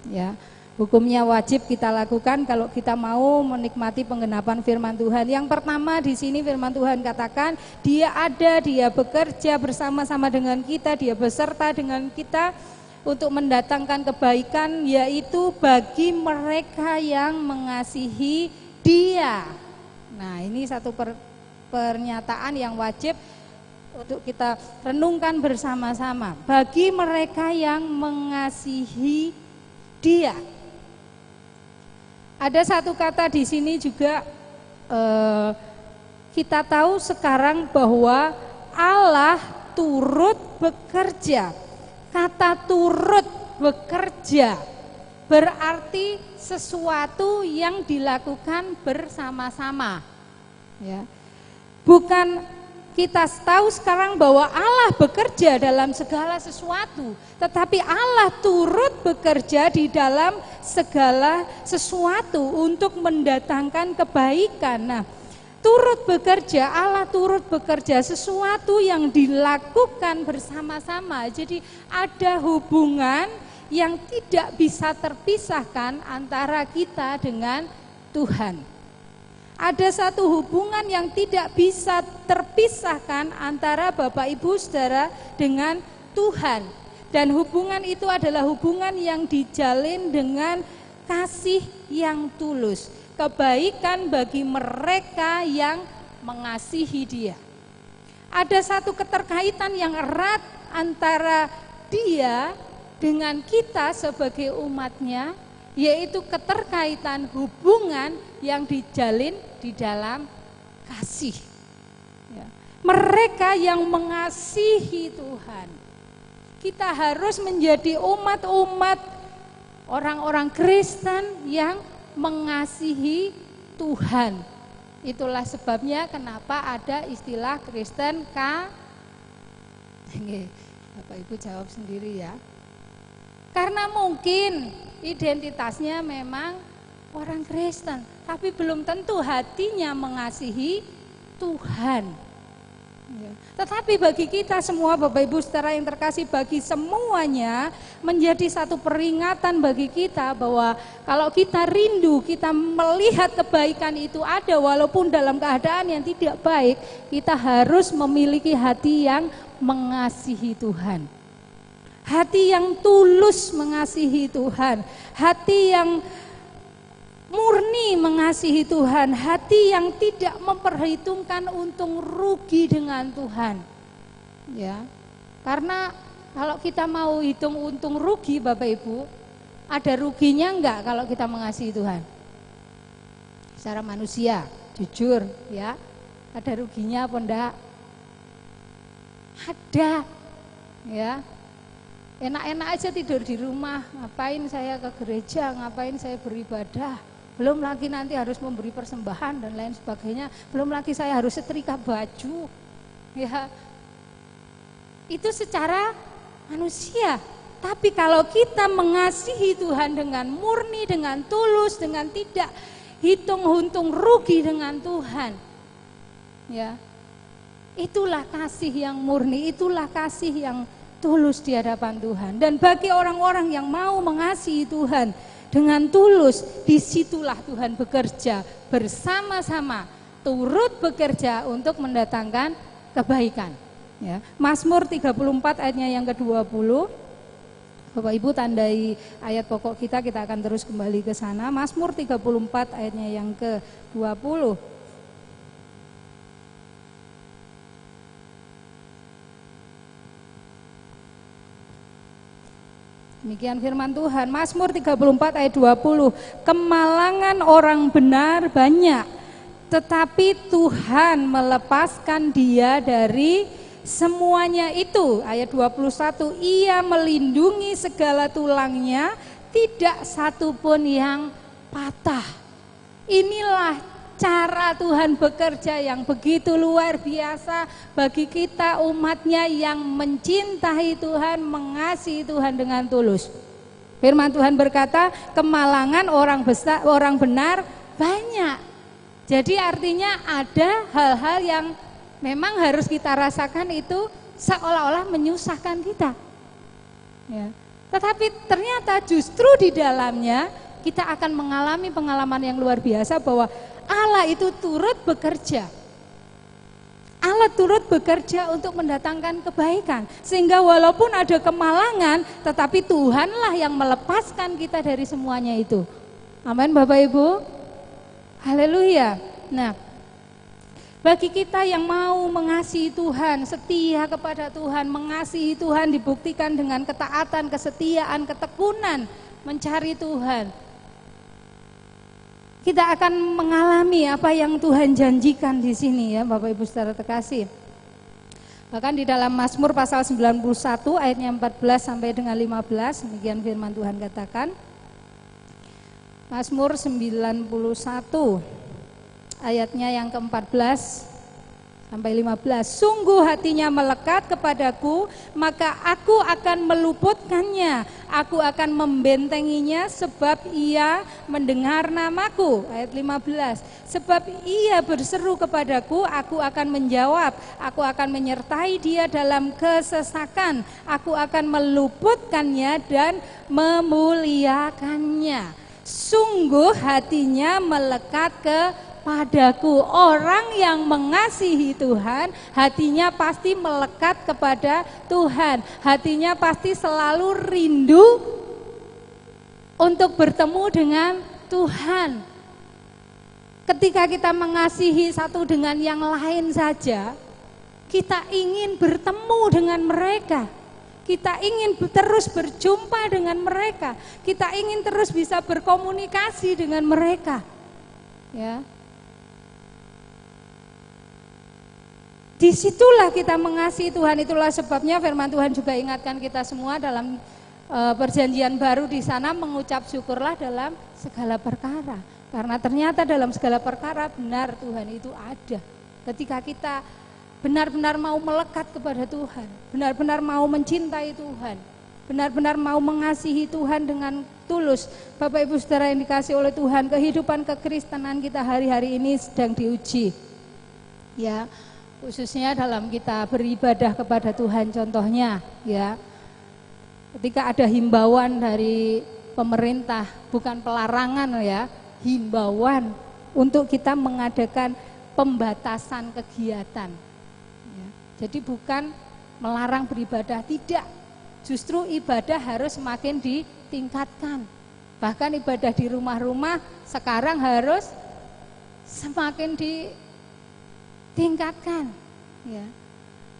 Ya. Hukumnya wajib kita lakukan kalau kita mau menikmati penggenapan firman Tuhan. Yang pertama di sini firman Tuhan katakan, Dia ada, Dia bekerja bersama-sama dengan kita, Dia beserta dengan kita untuk mendatangkan kebaikan, yaitu bagi mereka yang mengasihi Dia. Nah, ini satu pernyataan yang wajib untuk kita renungkan bersama-sama. Bagi mereka yang mengasihi Dia. Ada satu kata di sini juga kita tahu sekarang bahwa Allah turut bekerja. Kata turut bekerja berarti sesuatu yang dilakukan bersama-sama. Ya. Bukan kita tahu sekarang bahwa Allah bekerja dalam segala sesuatu, tetapi Allah turut bekerja di dalam segala sesuatu untuk mendatangkan kebaikan. Nah, turut bekerja, Allah turut bekerja sesuatu yang dilakukan bersama-sama. Jadi ada hubungan yang tidak bisa terpisahkan antara kita dengan Tuhan. Ada satu hubungan yang tidak bisa terpisahkan antara Bapak Ibu saudara dengan Tuhan. Dan hubungan itu adalah hubungan yang dijalin dengan kasih yang tulus. Kebaikan bagi mereka yang mengasihi Dia. Ada satu keterkaitan yang erat antara Dia dengan kita sebagai umatnya, yaitu keterkaitan hubungan yang dijalin di dalam kasih. Ya. Mereka yang mengasihi Tuhan. Kita harus menjadi umat-umat orang-orang Kristen yang mengasihi Tuhan. Itulah sebabnya kenapa ada istilah Kristen Bapak Ibu jawab sendiri ya. Karena mungkin identitasnya memang orang Kristen, tapi belum tentu hatinya mengasihi Tuhan. Ya. Tetapi bagi kita semua Bapak Ibu Saudara yang terkasih, bagi semuanya menjadi satu peringatan bagi kita bahwa kalau kita rindu, kita melihat kebaikan itu ada walaupun dalam keadaan yang tidak baik, kita harus memiliki hati yang mengasihi Tuhan. Hati yang tulus mengasihi Tuhan, hati yang murni mengasihi Tuhan, hati yang tidak memperhitungkan untung rugi dengan Tuhan. Ya. Karena kalau kita mau hitung untung rugi Bapak Ibu, ada ruginya enggak kalau kita mengasihi Tuhan? Secara manusia, jujur ya, ada ruginya apa enggak? Ada. Ya. Enak-enak aja tidur di rumah, ngapain saya ke gereja, ngapain saya beribadah, belum lagi nanti harus memberi persembahan dan lain sebagainya, belum lagi saya harus setrika baju, ya itu secara manusia. Tapi kalau kita mengasihi Tuhan dengan murni, dengan tulus, dengan tidak hitung untung rugi dengan Tuhan, ya itulah kasih yang murni, itulah kasih yang tulus di hadapan Tuhan. Dan bagi orang-orang yang mau mengasihi Tuhan dengan tulus, disitulah Tuhan bekerja bersama-sama, turut bekerja untuk mendatangkan kebaikan. Ya. Mazmur 34 ayatnya yang ke-20. Bapak Ibu tandai ayat pokok kita akan terus kembali ke sana. Mazmur 34 ayatnya yang ke-20. Demikian firman Tuhan, Mazmur 34 ayat 20, kemalangan orang benar banyak, tetapi Tuhan melepaskan dia dari semuanya itu. Ayat 21, ia melindungi segala tulangnya, tidak satu pun yang patah. Inilah cara Tuhan bekerja yang begitu luar biasa bagi kita umatnya yang mencintai Tuhan, mengasihi Tuhan dengan tulus. Firman Tuhan berkata, kemalangan orang benar banyak. Jadi artinya ada hal-hal yang memang harus kita rasakan itu seolah-olah menyusahkan kita. Ya. Tetapi ternyata justru di dalamnya kita akan mengalami pengalaman yang luar biasa bahwa Allah itu turut bekerja. Allah turut bekerja untuk mendatangkan kebaikan. Sehingga walaupun ada kemalangan, tetapi Tuhanlah yang melepaskan kita dari semuanya itu. Amin Bapak Ibu. Haleluya. Nah, bagi kita yang mau mengasihi Tuhan, setia kepada Tuhan, mengasihi Tuhan dibuktikan dengan ketaatan, kesetiaan, ketekunan mencari Tuhan. Kita akan mengalami apa yang Tuhan janjikan di sini ya Bapak Ibu Saudara terkasih. Bahkan di dalam Mazmur pasal 91 ayatnya 14 sampai dengan 15, demikian firman Tuhan katakan. Mazmur 91 ayatnya yang ke-14 sampai 15. Sungguh hatinya melekat kepadaku, maka aku akan meluputkannya. Aku akan membentenginya sebab ia mendengar namaku. Ayat 15. Sebab ia berseru kepadaku, aku akan menjawab. Aku akan menyertai dia dalam kesesakan. Aku akan meluputkannya dan memuliakannya. Sungguh hatinya melekat kepadaku. Orang yang mengasihi Tuhan, hatinya pasti melekat kepada Tuhan. Hatinya pasti selalu rindu untuk bertemu dengan Tuhan. Ketika kita mengasihi satu dengan yang lain saja, kita ingin bertemu dengan mereka. Kita ingin terus berjumpa dengan mereka. Kita ingin terus bisa berkomunikasi dengan mereka. Ya. Disitulah kita mengasihi Tuhan. Itulah sebabnya firman Tuhan juga ingatkan kita semua dalam perjanjian baru di sana, mengucap syukurlah dalam segala perkara. Karena ternyata dalam segala perkara benar Tuhan itu ada. Ketika kita benar-benar mau melekat kepada Tuhan, benar-benar mau mencintai Tuhan, benar-benar mau mengasihi Tuhan dengan tulus. Bapak Ibu Saudara yang dikasihi oleh Tuhan, kehidupan kekristenan kita hari-hari ini sedang diuji. Ya. khususnya dalam kita beribadah kepada Tuhan. Contohnya ya, ketika ada himbauan dari pemerintah, bukan pelarangan ya, himbauan untuk kita mengadakan pembatasan kegiatan ya. Jadi bukan melarang beribadah, tidak, justru ibadah harus semakin ditingkatkan. Bahkan ibadah di rumah-rumah sekarang harus semakin ditingkatkan ya.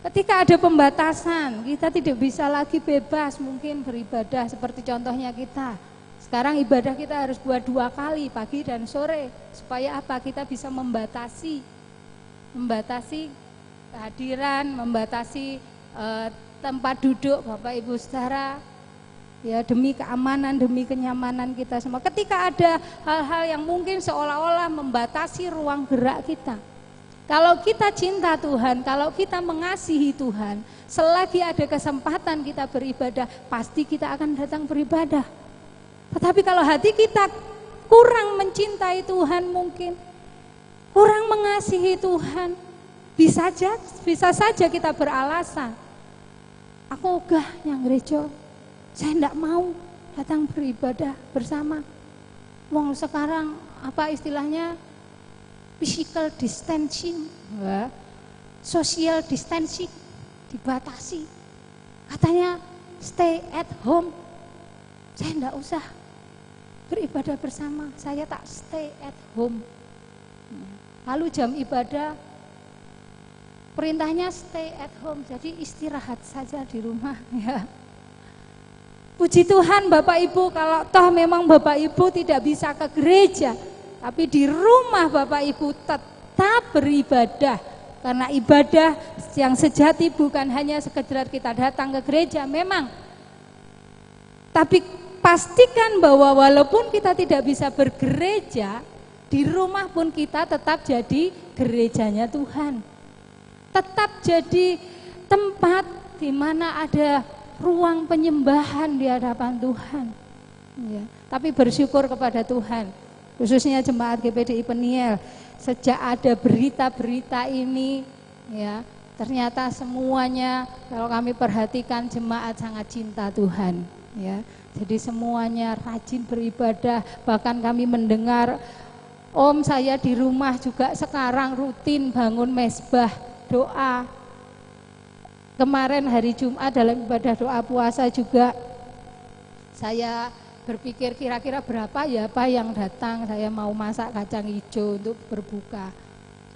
Ketika ada pembatasan, kita tidak bisa lagi bebas mungkin beribadah seperti contohnya kita. Sekarang ibadah kita harus buat 2 kali, pagi dan sore. Supaya apa? Kita bisa membatasi kehadiran, membatasi tempat duduk Bapak Ibu Saudara. Ya, demi keamanan, demi kenyamanan kita semua. Ketika ada hal-hal yang mungkin seolah-olah membatasi ruang gerak kita. Kalau kita cinta Tuhan, kalau kita mengasihi Tuhan, selagi ada kesempatan kita beribadah, pasti kita akan datang beribadah. Tetapi kalau hati kita kurang mencintai Tuhan, mungkin kurang mengasihi Tuhan, bisa saja kita beralasan, aku ogah yang gereja, saya tidak mau datang beribadah bersama. Wong sekarang apa istilahnya, physical distancing, social distancing dibatasi. Katanya stay at home, saya tidak usah beribadah bersama, saya tak stay at home. Lalu jam ibadah perintahnya stay at home, jadi istirahat saja di rumah ya. Puji Tuhan Bapak Ibu, kalau toh memang Bapak Ibu tidak bisa ke gereja, tapi di rumah Bapak Ibu tetap beribadah. Karena ibadah yang sejati bukan hanya sekedar kita datang ke gereja memang, tapi pastikan bahwa walaupun kita tidak bisa bergereja, di rumah pun kita tetap jadi gerejanya Tuhan. Tetap jadi tempat di mana ada ruang penyembahan di hadapan Tuhan. Ya, tapi bersyukur kepada Tuhan, khususnya jemaat GPDI Peniel, sejak ada berita-berita ini, ya, ternyata semuanya kalau kami perhatikan jemaat sangat cinta Tuhan. Ya, jadi semuanya rajin beribadah, bahkan kami mendengar, Om saya di rumah juga sekarang rutin bangun mezbah doa. Kemarin hari Jumat dalam ibadah doa puasa juga saya berpikir kira-kira berapa ya Pak yang datang, saya mau masak kacang hijau untuk berbuka.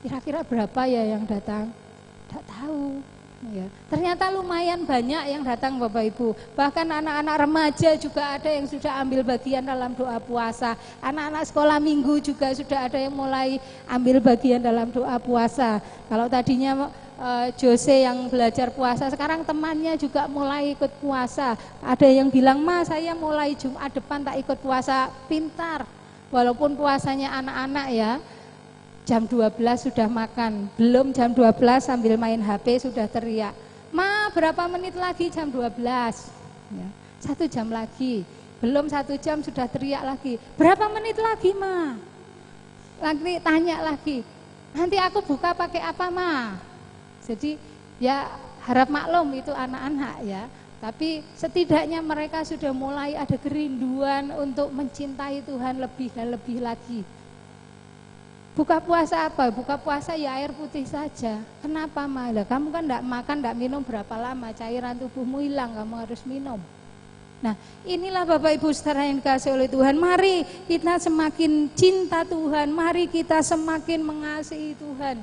Kira-kira berapa ya yang datang? Tidak tahu. Ya, ternyata lumayan banyak yang datang Bapak Ibu. Bahkan anak-anak remaja juga ada yang sudah ambil bagian dalam doa puasa. Anak-anak sekolah minggu juga sudah ada yang mulai ambil bagian dalam doa puasa. Kalau tadinya Jose yang belajar puasa, sekarang temannya juga mulai ikut puasa. Ada yang bilang, Ma saya mulai Jumat depan tak ikut puasa. Pintar, walaupun puasanya anak-anak ya, jam 12 sudah makan, belum jam 12 sambil main HP sudah teriak, Ma berapa menit lagi jam 12 ya, 1 jam lagi, belum 1 jam sudah teriak lagi, berapa menit lagi Ma, lagi tanya lagi, nanti aku buka pakai apa Ma. Jadi ya harap maklum itu anak-anak ya, tapi setidaknya mereka sudah mulai ada kerinduan untuk mencintai Tuhan lebih dan lebih lagi. Buka puasa apa? Buka puasa ya air putih saja. Kenapa malah? Kamu kan enggak makan, enggak minum berapa lama, cairan tubuhmu hilang, kamu harus minum. Nah, inilah Bapak Ibu saudara yang dikasihi oleh Tuhan. Mari kita semakin cinta Tuhan, mari kita semakin mengasihi Tuhan.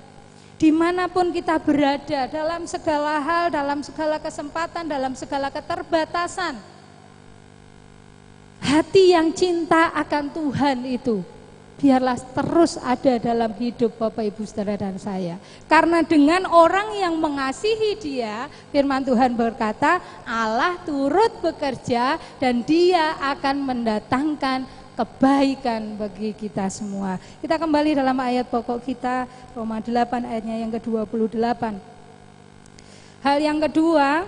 Dimanapun kita berada, dalam segala hal, dalam segala kesempatan, dalam segala keterbatasan, hati yang cinta akan Tuhan itu biarlah terus ada dalam hidup Bapak Ibu saudara dan saya. Karena dengan orang yang mengasihi Dia, firman Tuhan berkata, Allah turut bekerja dan Dia akan mendatangkan kebaikan bagi kita semua. Kita kembali dalam ayat pokok kita, Roma 8 ayatnya yang ke-28. Hal yang kedua,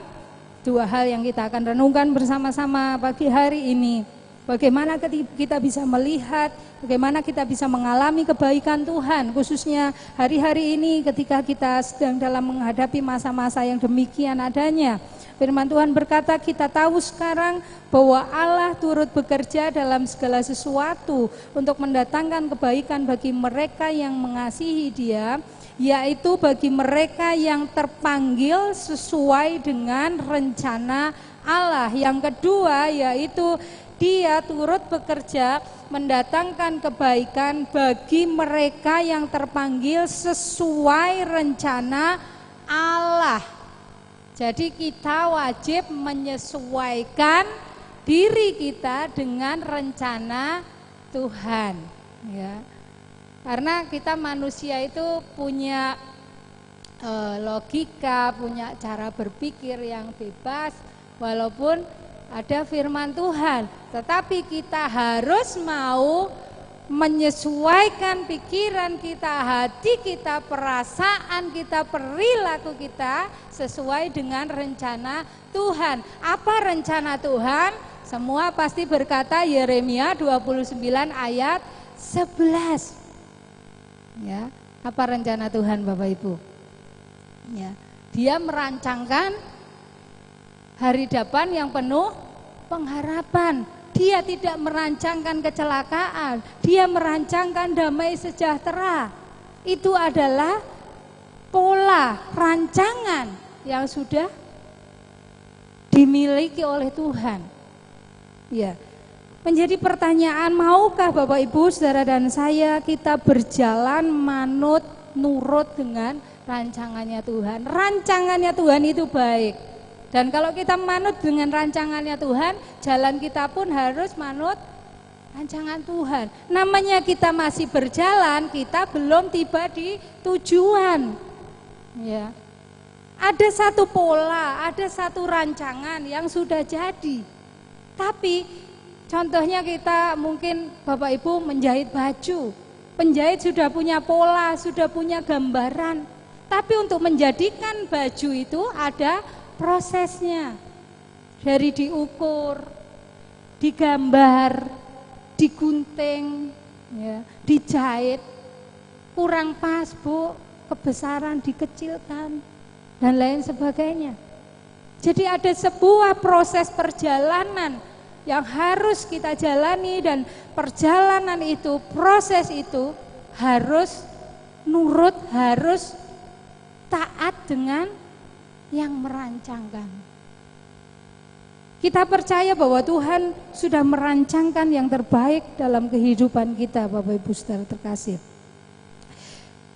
2 hal yang kita akan renungkan bersama-sama pagi hari ini. bagaimana kita bisa melihat, bagaimana kita bisa mengalami kebaikan Tuhan, khususnya hari-hari ini ketika kita sedang dalam menghadapi masa-masa yang demikian adanya. Firman Tuhan berkata, kita tahu sekarang bahwa Allah turut bekerja dalam segala sesuatu untuk mendatangkan kebaikan bagi mereka yang mengasihi Dia, yaitu bagi mereka yang terpanggil sesuai dengan rencana Allah. Yang kedua yaitu Dia turut bekerja mendatangkan kebaikan bagi mereka yang terpanggil sesuai rencana Allah. Jadi kita wajib menyesuaikan diri kita dengan rencana Tuhan, ya. Karena kita manusia itu punya logika, punya cara berpikir yang bebas, walaupun ada firman Tuhan, tetapi kita harus mau menyesuaikan pikiran kita, hati kita, perasaan kita, perilaku kita sesuai dengan rencana Tuhan. Apa rencana Tuhan? Semua pasti berkata Yeremia 29 ayat 11. Ya, apa rencana Tuhan Bapak Ibu? Ya, Dia merancangkan hari depan yang penuh pengharapan. Dia tidak merancangkan kecelakaan, Dia merancangkan damai sejahtera. Itu adalah pola rancangan yang sudah dimiliki oleh Tuhan. Ya. Menjadi pertanyaan, maukah Bapak Ibu, saudara dan saya kita berjalan manut nurut dengan rancangannya Tuhan? Rancangannya Tuhan itu baik. Dan kalau kita manut dengan rancangannya Tuhan, jalan kita pun harus manut rancangan Tuhan. Namanya kita masih berjalan, kita belum tiba di tujuan. Ya. Ada satu pola, ada satu rancangan yang sudah jadi. Tapi contohnya kita mungkin Bapak Ibu menjahit baju. Penjahit sudah punya pola, sudah punya gambaran. Tapi untuk menjadikan baju itu ada prosesnya, dari diukur, digambar, digunting, ya, dijahit, kurang pas Bu, kebesaran dikecilkan, dan lain sebagainya. Jadi ada sebuah proses perjalanan yang harus kita jalani, dan perjalanan itu, proses itu harus nurut, harus taat dengan yang merancangkan. Kita percaya bahwa Tuhan sudah merancangkan yang terbaik dalam kehidupan kita, Bapak Ibu saudara terkasih.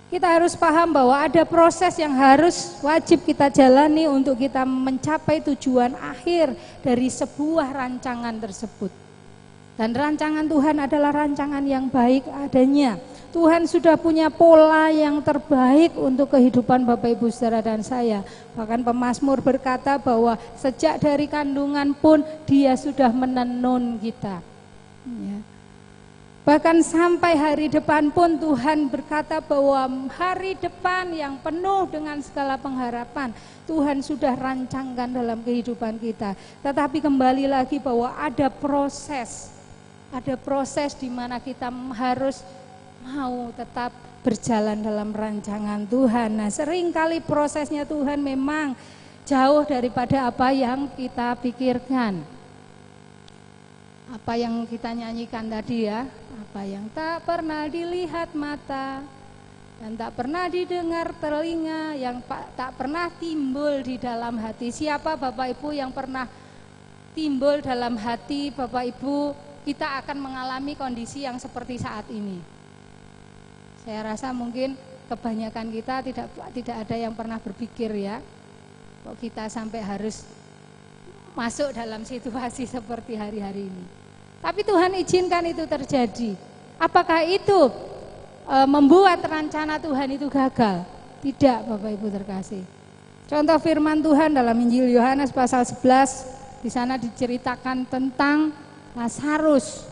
Kita harus paham bahwa ada proses yang harus wajib kita jalani untuk kita mencapai tujuan akhir dari sebuah rancangan tersebut. Dan rancangan Tuhan adalah rancangan yang baik adanya. Tuhan sudah punya pola yang terbaik untuk kehidupan Bapak Ibu saudara dan saya. Bahkan pemazmur berkata bahwa sejak dari kandungan pun Dia sudah menenun kita. Ya. Bahkan sampai hari depan pun Tuhan berkata bahwa hari depan yang penuh dengan segala pengharapan Tuhan sudah rancangkan dalam kehidupan kita. Tetapi kembali lagi bahwa ada proses di mana kita harus mau tetap berjalan dalam rancangan Tuhan. Nah, seringkali prosesnya Tuhan memang jauh daripada apa yang kita pikirkan. Apa yang kita nyanyikan tadi ya, apa yang tak pernah dilihat mata dan tak pernah didengar telinga, yang tak pernah timbul di dalam hati. Siapa Bapak Ibu yang pernah timbul dalam hati Bapak Ibu, kita akan mengalami kondisi yang seperti saat ini. Saya rasa mungkin kebanyakan kita tidak ada yang pernah berpikir ya, kok kita sampai harus masuk dalam situasi seperti hari-hari ini. Tapi Tuhan izinkan itu terjadi. Apakah itu membuat rencana Tuhan itu gagal? Tidak, Bapak Ibu terkasih. Contoh firman Tuhan dalam Injil Yohanes pasal 11, di sana diceritakan tentang Lazarus.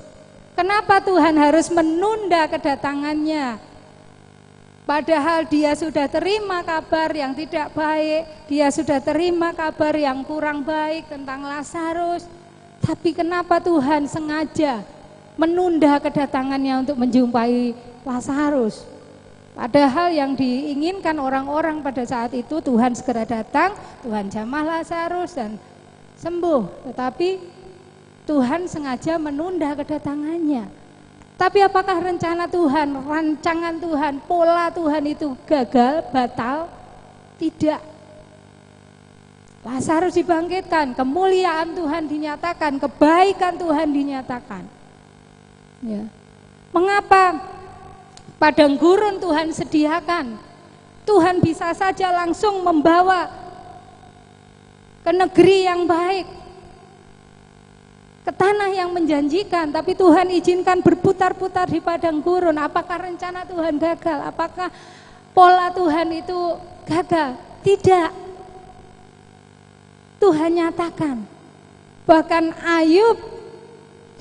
Kenapa Tuhan harus menunda kedatangannya? Padahal dia sudah terima kabar yang tidak baik, dia sudah terima kabar yang kurang baik tentang Lazarus. Tapi kenapa Tuhan sengaja menunda kedatangannya untuk menjumpai Lazarus? Padahal yang diinginkan orang-orang pada saat itu Tuhan segera datang, Tuhan jamah Lazarus dan sembuh. Tetapi Tuhan sengaja menunda kedatangannya. Tapi apakah rencana Tuhan, rancangan Tuhan, pola Tuhan itu gagal, batal? Tidak. Lazarus dibangkitkan, kemuliaan Tuhan dinyatakan, kebaikan Tuhan dinyatakan. Ya. Mengapa padang gurun Tuhan sediakan? Tuhan bisa saja langsung membawa ke negeri yang baik, ke tanah yang menjanjikan, tapi Tuhan izinkan berputar-putar di padang gurun. Apakah rencana Tuhan gagal? Apakah pola Tuhan itu gagal? Tidak. Tuhan nyatakan. Bahkan Ayub,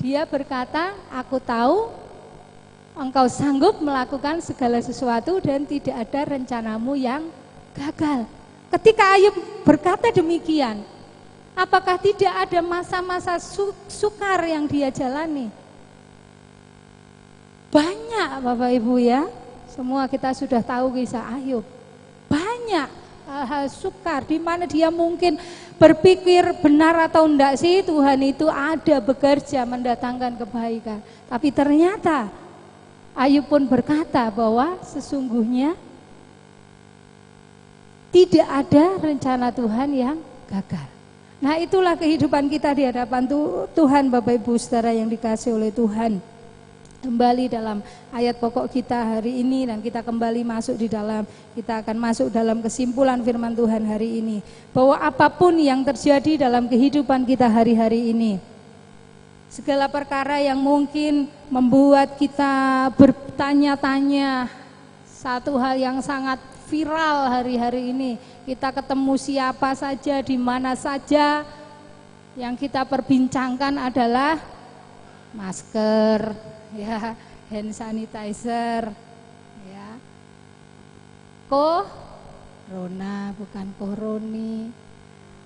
dia berkata, aku tahu Engkau sanggup melakukan segala sesuatu dan tidak ada rencanamu yang gagal. Ketika Ayub berkata demikian, apakah tidak ada masa-masa sukar yang dia jalani? Banyak Bapak Ibu ya, semua kita sudah tahu kisah Ayub. Banyak hal-hal sukar di mana dia mungkin berpikir benar atau enggak sih Tuhan itu ada bekerja mendatangkan kebaikan. Tapi ternyata Ayub pun berkata bahwa sesungguhnya tidak ada rencana Tuhan yang gagal. Nah itulah kehidupan kita di hadapan Tuhan Bapak Ibu Saudara yang dikasihi oleh Tuhan. Kembali dalam ayat pokok kita hari ini dan kita kembali kita akan masuk dalam kesimpulan firman Tuhan hari ini. Bahwa apapun yang terjadi dalam kehidupan kita hari-hari ini, segala perkara yang mungkin membuat kita bertanya-tanya, satu hal yang sangat viral hari-hari ini, kita ketemu siapa saja, di mana saja, yang kita perbincangkan adalah masker, ya, hand sanitizer, ya, corona, bukan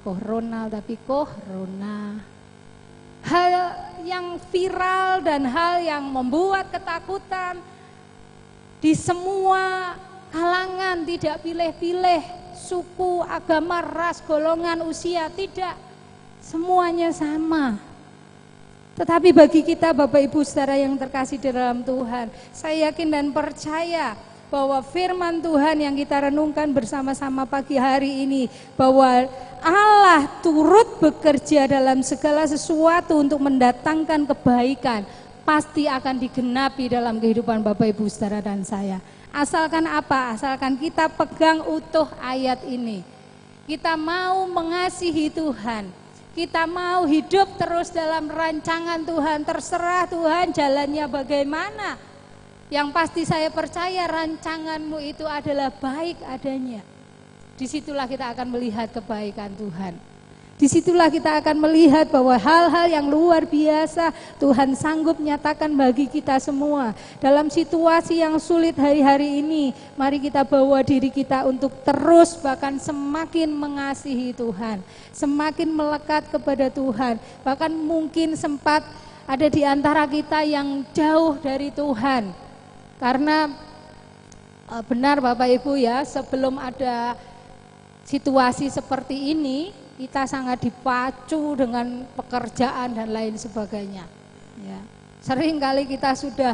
corona tapi corona. Hal yang viral dan hal yang membuat ketakutan di semua kalangan, tidak pilih-pilih suku, agama, ras, golongan, usia, tidak, semuanya sama. Tetapi bagi kita Bapak Ibu Saudara yang terkasih di dalam Tuhan, saya yakin dan percaya bahwa firman Tuhan yang kita renungkan bersama-sama pagi hari ini, bahwa Allah turut bekerja dalam segala sesuatu untuk mendatangkan kebaikan, pasti akan digenapi dalam kehidupan Bapak Ibu Saudara dan saya. Asalkan apa? Asalkan kita pegang utuh ayat ini. Kita mau mengasihi Tuhan, kita mau hidup terus dalam rancangan Tuhan, terserah Tuhan jalannya bagaimana. Yang pasti saya percaya rancanganmu itu adalah baik adanya. Disitulah kita akan melihat kebaikan Tuhan. Disitulah kita akan melihat bahwa hal-hal yang luar biasa Tuhan sanggup nyatakan bagi kita semua. Dalam situasi yang sulit hari-hari ini, mari kita bawa diri kita untuk terus bahkan semakin mengasihi Tuhan, semakin melekat kepada Tuhan. Bahkan mungkin sempat ada di antara kita yang jauh dari Tuhan. Karena benar Bapak Ibu ya, sebelum ada situasi seperti ini, kita sangat dipacu dengan pekerjaan dan lain sebagainya. Ya. Sering kali kita sudah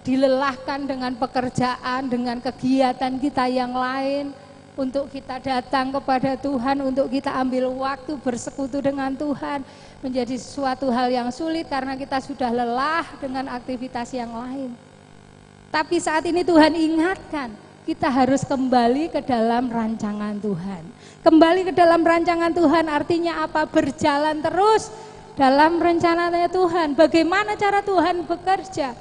dilelahkan dengan pekerjaan, dengan kegiatan kita yang lain, untuk kita datang kepada Tuhan, untuk kita ambil waktu bersekutu dengan Tuhan, menjadi suatu hal yang sulit karena kita sudah lelah dengan aktivitas yang lain. Tapi saat ini Tuhan ingatkan, kita harus kembali ke dalam rancangan Tuhan. Kembali ke dalam rancangan Tuhan artinya apa? Berjalan terus dalam rencananya Tuhan. Bagaimana cara Tuhan bekerja?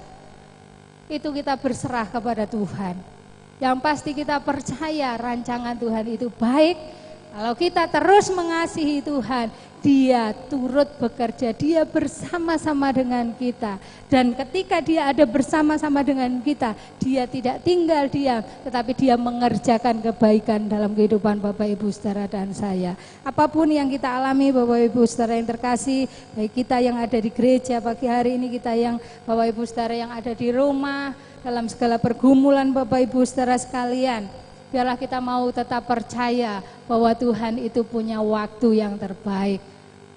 Itu kita berserah kepada Tuhan. Yang pasti kita percaya rancangan Tuhan itu baik. Kalau kita terus mengasihi Tuhan, Dia turut bekerja, dia bersama-sama dengan kita. Dan ketika dia ada bersama-sama dengan kita, dia tidak tinggal diam, tetapi dia mengerjakan kebaikan dalam kehidupan Bapak Ibu Saudara dan saya. Apapun yang kita alami Bapak Ibu Saudara yang terkasih, baik kita yang ada di gereja pagi hari ini, kita yang Bapak Ibu Saudara yang ada di rumah, dalam segala pergumulan Bapak Ibu Saudara sekalian, biarlah kita mau tetap percaya bahwa Tuhan itu punya waktu yang terbaik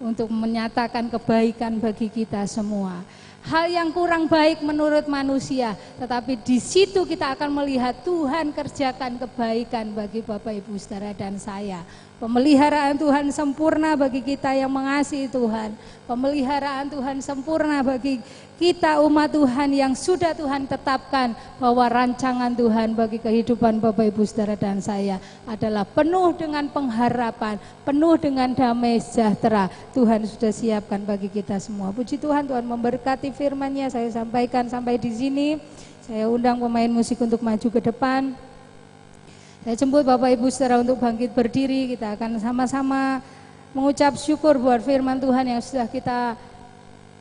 untuk menyatakan kebaikan bagi kita semua. Hal yang kurang baik menurut manusia, tetapi di situ kita akan melihat Tuhan kerjakan kebaikan bagi Bapak Ibu Saudara dan saya. Pemeliharaan Tuhan sempurna bagi kita yang mengasihi Tuhan. Pemeliharaan Tuhan sempurna bagi kita umat Tuhan yang sudah Tuhan tetapkan bahwa rancangan Tuhan bagi kehidupan Bapak Ibu Saudara dan saya adalah penuh dengan pengharapan, penuh dengan damai sejahtera. Tuhan sudah siapkan bagi kita semua. Puji Tuhan, Tuhan memberkati firman-Nya. Saya sampaikan sampai di sini. Saya undang pemain musik untuk maju ke depan. Saya jemput Bapak Ibu Saudara untuk bangkit berdiri. Kita akan sama-sama mengucap syukur buat firman Tuhan yang sudah kita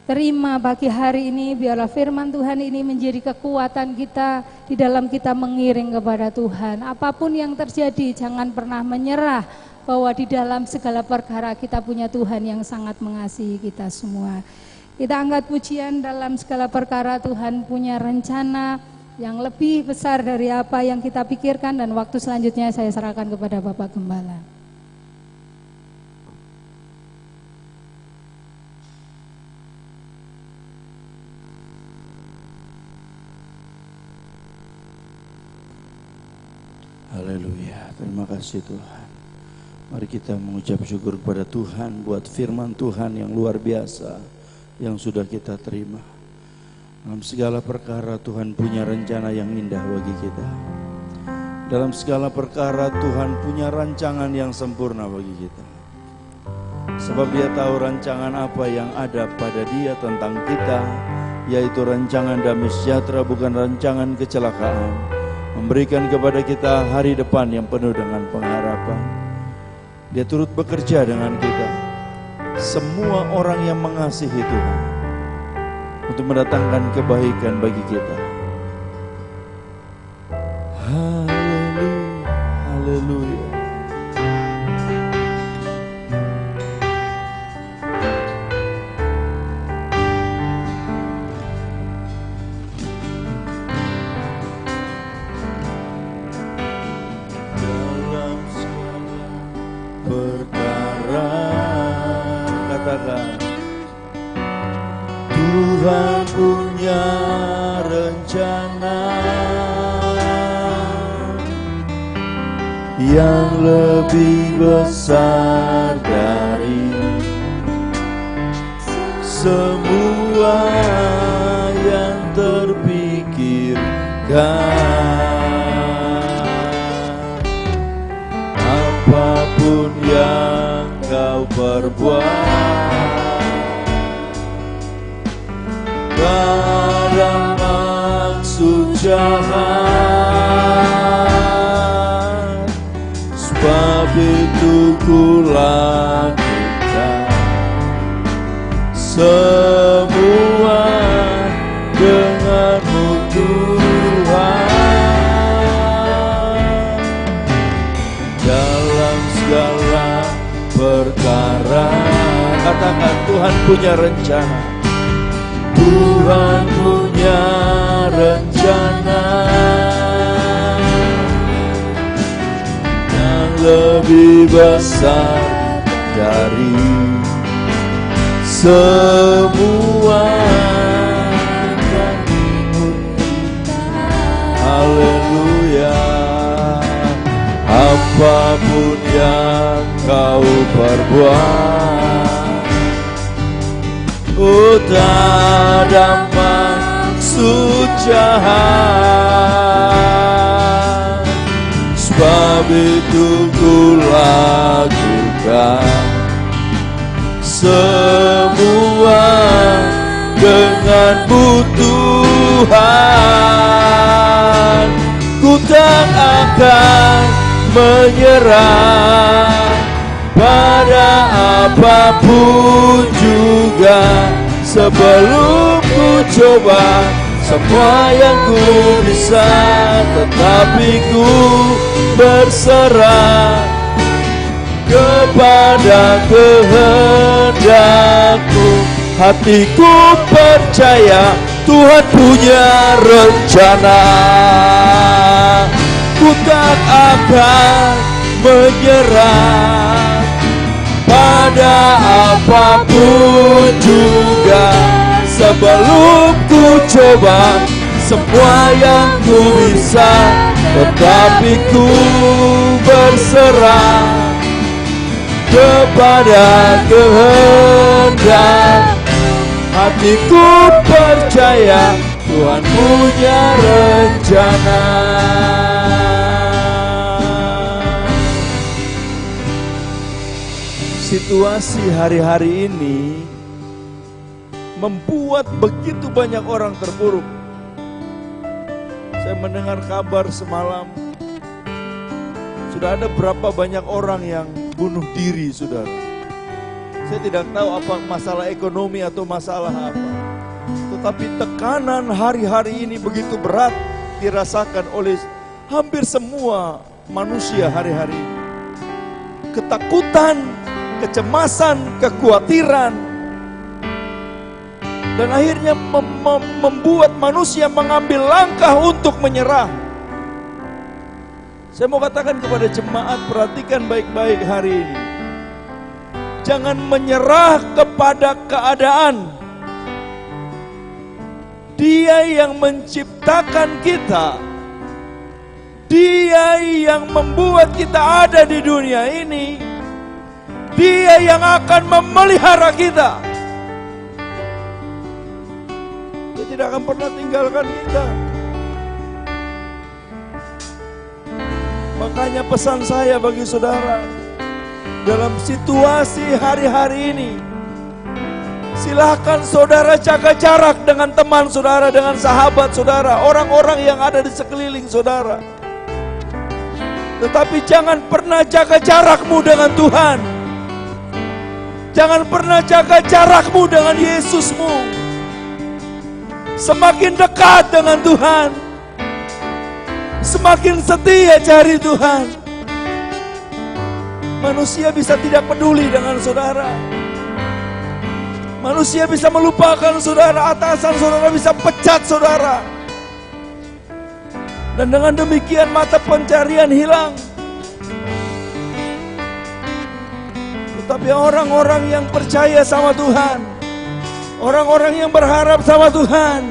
terima pagi hari ini. Biarlah firman Tuhan ini menjadi kekuatan kita di dalam kita mengiring kepada Tuhan. Apapun yang terjadi, jangan pernah menyerah bahwa di dalam segala perkara kita punya Tuhan yang sangat mengasihi kita semua. Kita angkat pujian. Dalam segala perkara Tuhan punya rencana yang lebih besar dari apa yang kita pikirkan, dan waktu selanjutnya saya serahkan kepada Bapak Gembala. Haleluya, terima kasih Tuhan. Mari kita mengucap syukur kepada Tuhan buat firman Tuhan yang luar biasa yang sudah kita terima. Dalam segala perkara Tuhan punya rencana yang indah bagi kita. Dalam segala perkara Tuhan punya rancangan yang sempurna bagi kita. Sebab Dia tahu rancangan apa yang ada pada Dia tentang kita, yaitu rancangan damai sejahtera, bukan rancangan kecelakaan. Memberikan kepada kita hari depan yang penuh dengan pengharapan. Dia turut bekerja dengan kita. Semua orang yang mengasihi Tuhan untuk mendatangkan kebaikan bagi kita. Haleluya, haleluya. Dalam segala perkara, katakan, Tuhan punya rencana yang lebih besar dari semua yang terpikirkan. Apapun yang kau perbuat, ada maksud jahat, sebab itu ku lakukan semua denganmu Tuhan. Dalam segala perkara, katakan Tuhan punya rencana. Tuhan punya rencana yang lebih besar dari semua. Haleluya. Apapun yang kau perbuat, oh, tak ada maksud jahat, sebab itu ku lakukan semua denganmu Tuhan. Ku tak akan menyerah pada apapun juga. Sebelum ku coba semua yang ku bisa, tetapi ku berserah kepada kehendakmu. Hatiku percaya Tuhan punya rencana. Ku tak akan menyerah pada apapun juga. Sebelum ku coba semua yang ku bisa, tetapi ku berserah kepada kehendak. Hatiku percaya Tuhan punya rencana. Situasi hari-hari ini membuat begitu banyak orang terpuruk. Saya mendengar kabar semalam, sudah ada berapa banyak orang yang bunuh diri, saudara. Saya tidak tahu apa masalah ekonomi atau masalah apa. Tetapi tekanan hari-hari ini begitu berat dirasakan oleh hampir semua manusia hari-hari ini. Ketakutan, kecemasan, kekhawatiran, dan akhirnya membuat manusia mengambil langkah untuk menyerah. Saya mau katakan kepada jemaat, perhatikan baik-baik hari ini. Jangan menyerah kepada keadaan. Dia yang menciptakan kita, Dia yang membuat kita ada di dunia ini, Dia yang akan memelihara kita. Dia tidak akan pernah tinggalkan kita. Makanya pesan saya bagi saudara, dalam situasi hari-hari ini, silahkan saudara jaga jarak dengan teman saudara, dengan sahabat saudara, orang-orang yang ada di sekeliling saudara. Tetapi jangan pernah jaga jarakmu dengan Tuhan. Jangan pernah jaga jarakmu dengan Yesusmu. Semakin dekat dengan Tuhan, semakin setia cari Tuhan. Manusia bisa tidak peduli dengan saudara. Manusia bisa melupakan saudara, atasan saudara bisa pecat saudara. Dan dengan demikian mata pencarian hilang. Tetapi orang-orang yang percaya sama Tuhan, orang-orang yang berharap sama Tuhan,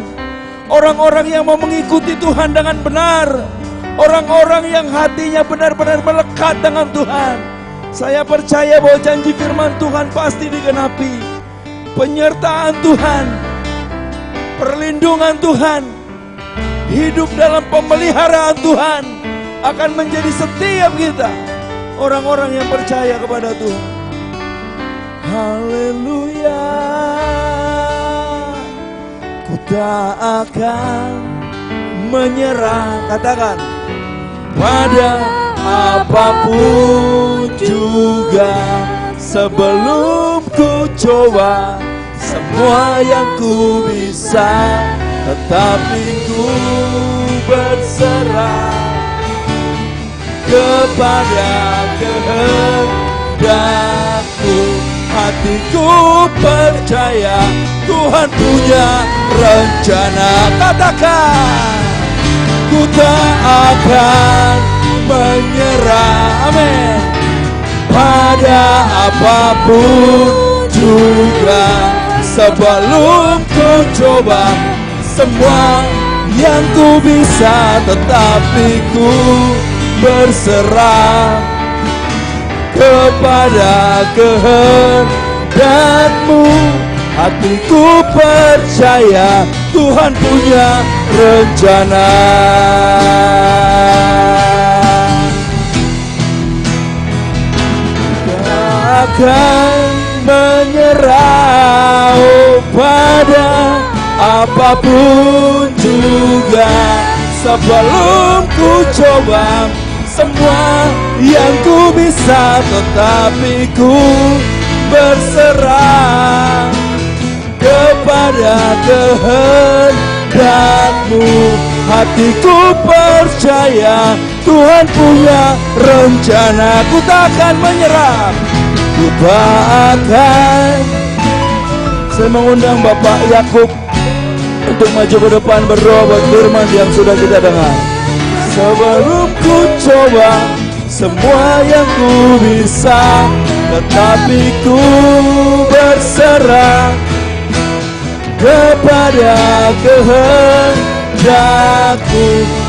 orang-orang yang mau mengikuti Tuhan dengan benar, orang-orang yang hatinya benar-benar melekat dengan Tuhan, saya percaya bahwa janji firman Tuhan pasti digenapi. Penyertaan Tuhan, perlindungan Tuhan, hidup dalam pemeliharaan Tuhan akan menjadi setiap kita, orang-orang yang percaya kepada Tuhan. Haleluya. Ku tak akan menyerah, katakan, pada apapun juga. Sebelum ku coba semua yang ku bisa, tetapi ku berserah kepada kehendakmu. Hatiku percaya Tuhan punya rencana. Katakan, ku tak akan menyerah, amin, pada apapun juga. Sebelum ku coba semua yang ku bisa, tetapi ku berserah kepada kehendakmu. Hatiku percaya Tuhan punya rencana. Akan menyerah pada apapun juga. Sebelum ku coba semua yang ku bisa, tetapi ku berserah kepada kehendak-Mu. Hatiku percaya Tuhan punya rencana. Ku takkan menyerah, ku takkan. Saya mengundang Bapak Yakub untuk maju ke depan berdoa buat firman yang sudah kita dengar. Sebelum ku coba semua yang ku bisa, tetapi ku berserah kepada kehendak-Mu.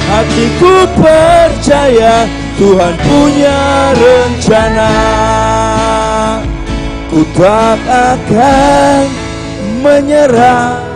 Hatiku percaya Tuhan punya rencana. Ku tak akan menyerah.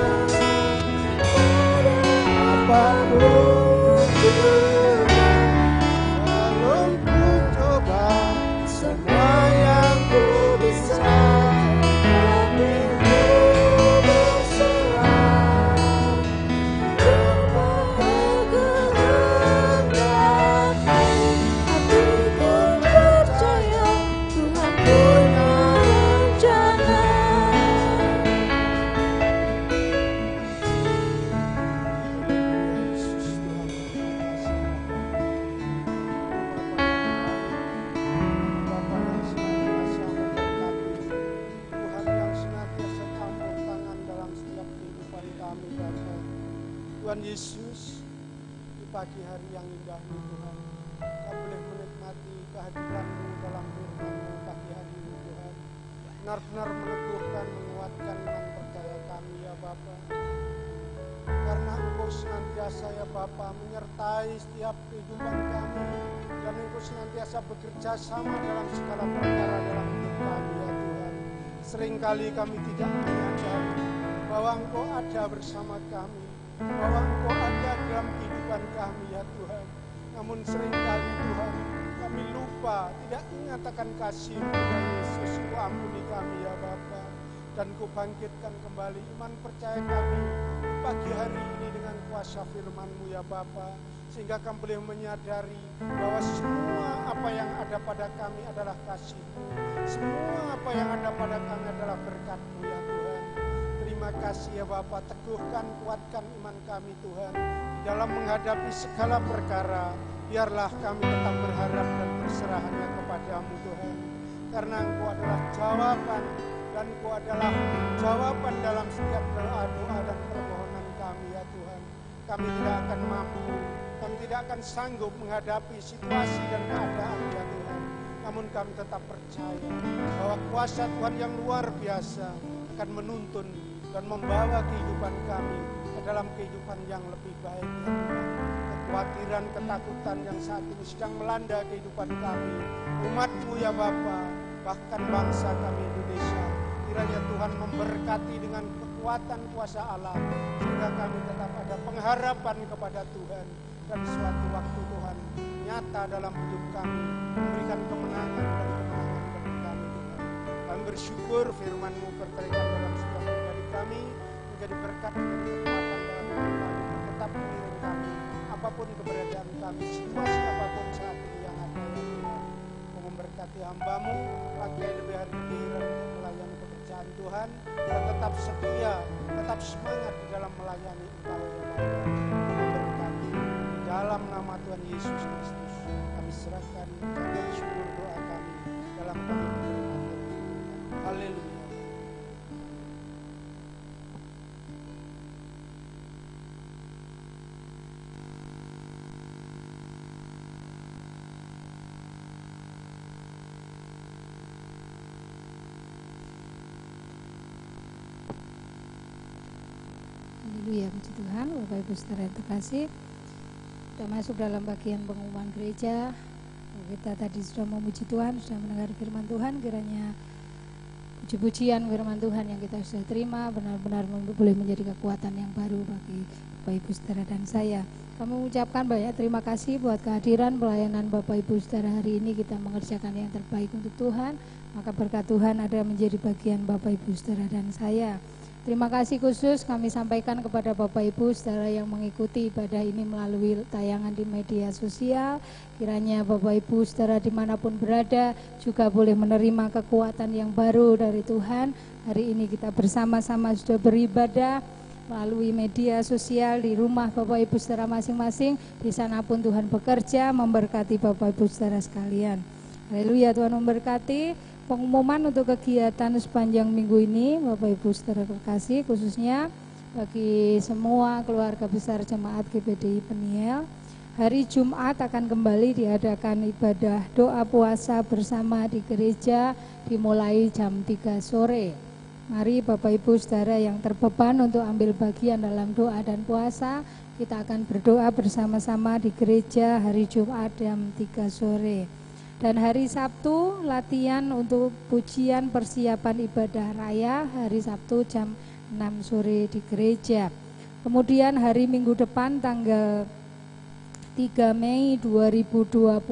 Tuhan Yesus, di pagi hari yang indah ini Tuhan, kita boleh menikmati kehadiran-Mu dalam firman-Mu pagi hari ini Tuhan. Benar-benar meneguhkan, menguatkan iman percaya kami ya Bapa. Karena Engkau senantiasa ya Bapa menyertai setiap kehidupan kami, dan Engkau senantiasa bekerja sama dalam segala perkara dalam hidup kami ya Tuhan. Seringkali kami tidak menyadari bahwa Engkau ada bersama kami, bahwa Engkau ada dalam kehidupan kami ya Tuhan. Namun seringkali Tuhan kami lupa, tidak ingat akan kasih-Mu ya Yesus. Ku ampuni kami ya Bapa, dan Ku bangkitkan kembali iman percaya kami pagi hari ini dengan kuasa firman-Mu ya Bapa, sehingga kami boleh menyadari bahwa semua apa yang ada pada kami adalah kasih-Mu, semua apa yang ada pada kami adalah berkat-Mu ya Tuhan. Terima kasih ya Bapa, teguhkan, kuatkan iman kami Tuhan di dalam menghadapi segala perkara. Biarlah kami tetap berharap dan berserah hanya kepada-Mu Tuhan, karena Engkau adalah jawaban, dan Engkau adalah jawaban dalam setiap doa dan permohonan kami ya Tuhan. Kami tidak akan mampu, kami tidak akan sanggup menghadapi situasi dan keadaan ya Tuhan. Namun kami tetap percaya bahwa kuasa Tuhan yang luar biasa akan menuntun dan membawa kehidupan kami ke dalam kehidupan yang lebih baik ya Tuhan. Kekhawatiran, ketakutan yang saat ini sedang melanda kehidupan kami, umat-Mu ya Bapa, bahkan bangsa kami Indonesia, kiranya Tuhan memberkati dengan kekuatan kuasa Allah, sehingga kami tetap ada pengharapan kepada Tuhan, dan suatu waktu Tuhan nyata dalam hidup kami, memberikan kemenangan dan kemenangan bagi kami Tuhan. Kami bersyukur firman-Mu berterikan dalam setiap pribadi kami, menjadi berkat, menjadi kekuatan dalam hidup kami, tetap mengiring kami apapun keberadaan kami, situasi apapun saat ini yang ada ya Tuhan. Memberkati hamba-Mu, pakai lebih hari lebih untuk melayani pekerjaan Tuhan, dan tetap setia, tetap semangat di dalam melayani Engkau ya Bapa. Memberkati di dalam nama Tuhan Yesus Kristus, kami serahkan dan syukur doa kami dalam penghidupan Tuhan. Haleluya. Haleluya, puji Tuhan. Bapak Ibu saudara yang terkasih, sudah masuk dalam bagian pengumuman gereja. Kita tadi sudah memuji Tuhan, sudah mendengar firman Tuhan. Kiranya puji-pujian firman Tuhan yang kita sudah terima benar-benar boleh menjadi kekuatan yang baru bagi Bapak Ibu saudara dan saya. Kami mengucapkan banyak terima kasih buat kehadiran pelayanan Bapak Ibu saudara hari ini. Kita mengerjakan yang terbaik untuk Tuhan, maka berkat Tuhan ada menjadi bagian Bapak Ibu saudara dan saya. Terima kasih khusus kami sampaikan kepada Bapak Ibu saudara yang mengikuti ibadah ini melalui tayangan di media sosial. Kiranya Bapak Ibu saudara dimanapun berada juga boleh menerima kekuatan yang baru dari Tuhan. Hari ini kita bersama-sama sudah beribadah melalui media sosial di rumah Bapak Ibu saudara masing-masing. Di sana pun Tuhan bekerja memberkati Bapak Ibu saudara sekalian. Haleluya, Tuhan memberkati. Pengumuman untuk kegiatan sepanjang minggu ini Bapak Ibu saudara terkasih, khususnya bagi semua keluarga besar jemaat GPDI Peniel, hari Jumat akan kembali diadakan ibadah doa puasa bersama di gereja dimulai jam 3 sore. Mari Bapak Ibu saudara yang terbeban untuk ambil bagian dalam doa dan puasa, kita akan berdoa bersama-sama di gereja hari Jumat jam 3 sore. Dan hari Sabtu latihan untuk pujian persiapan ibadah raya hari Sabtu jam 6 sore di gereja. Kemudian hari Minggu depan tanggal 3 Mei 2020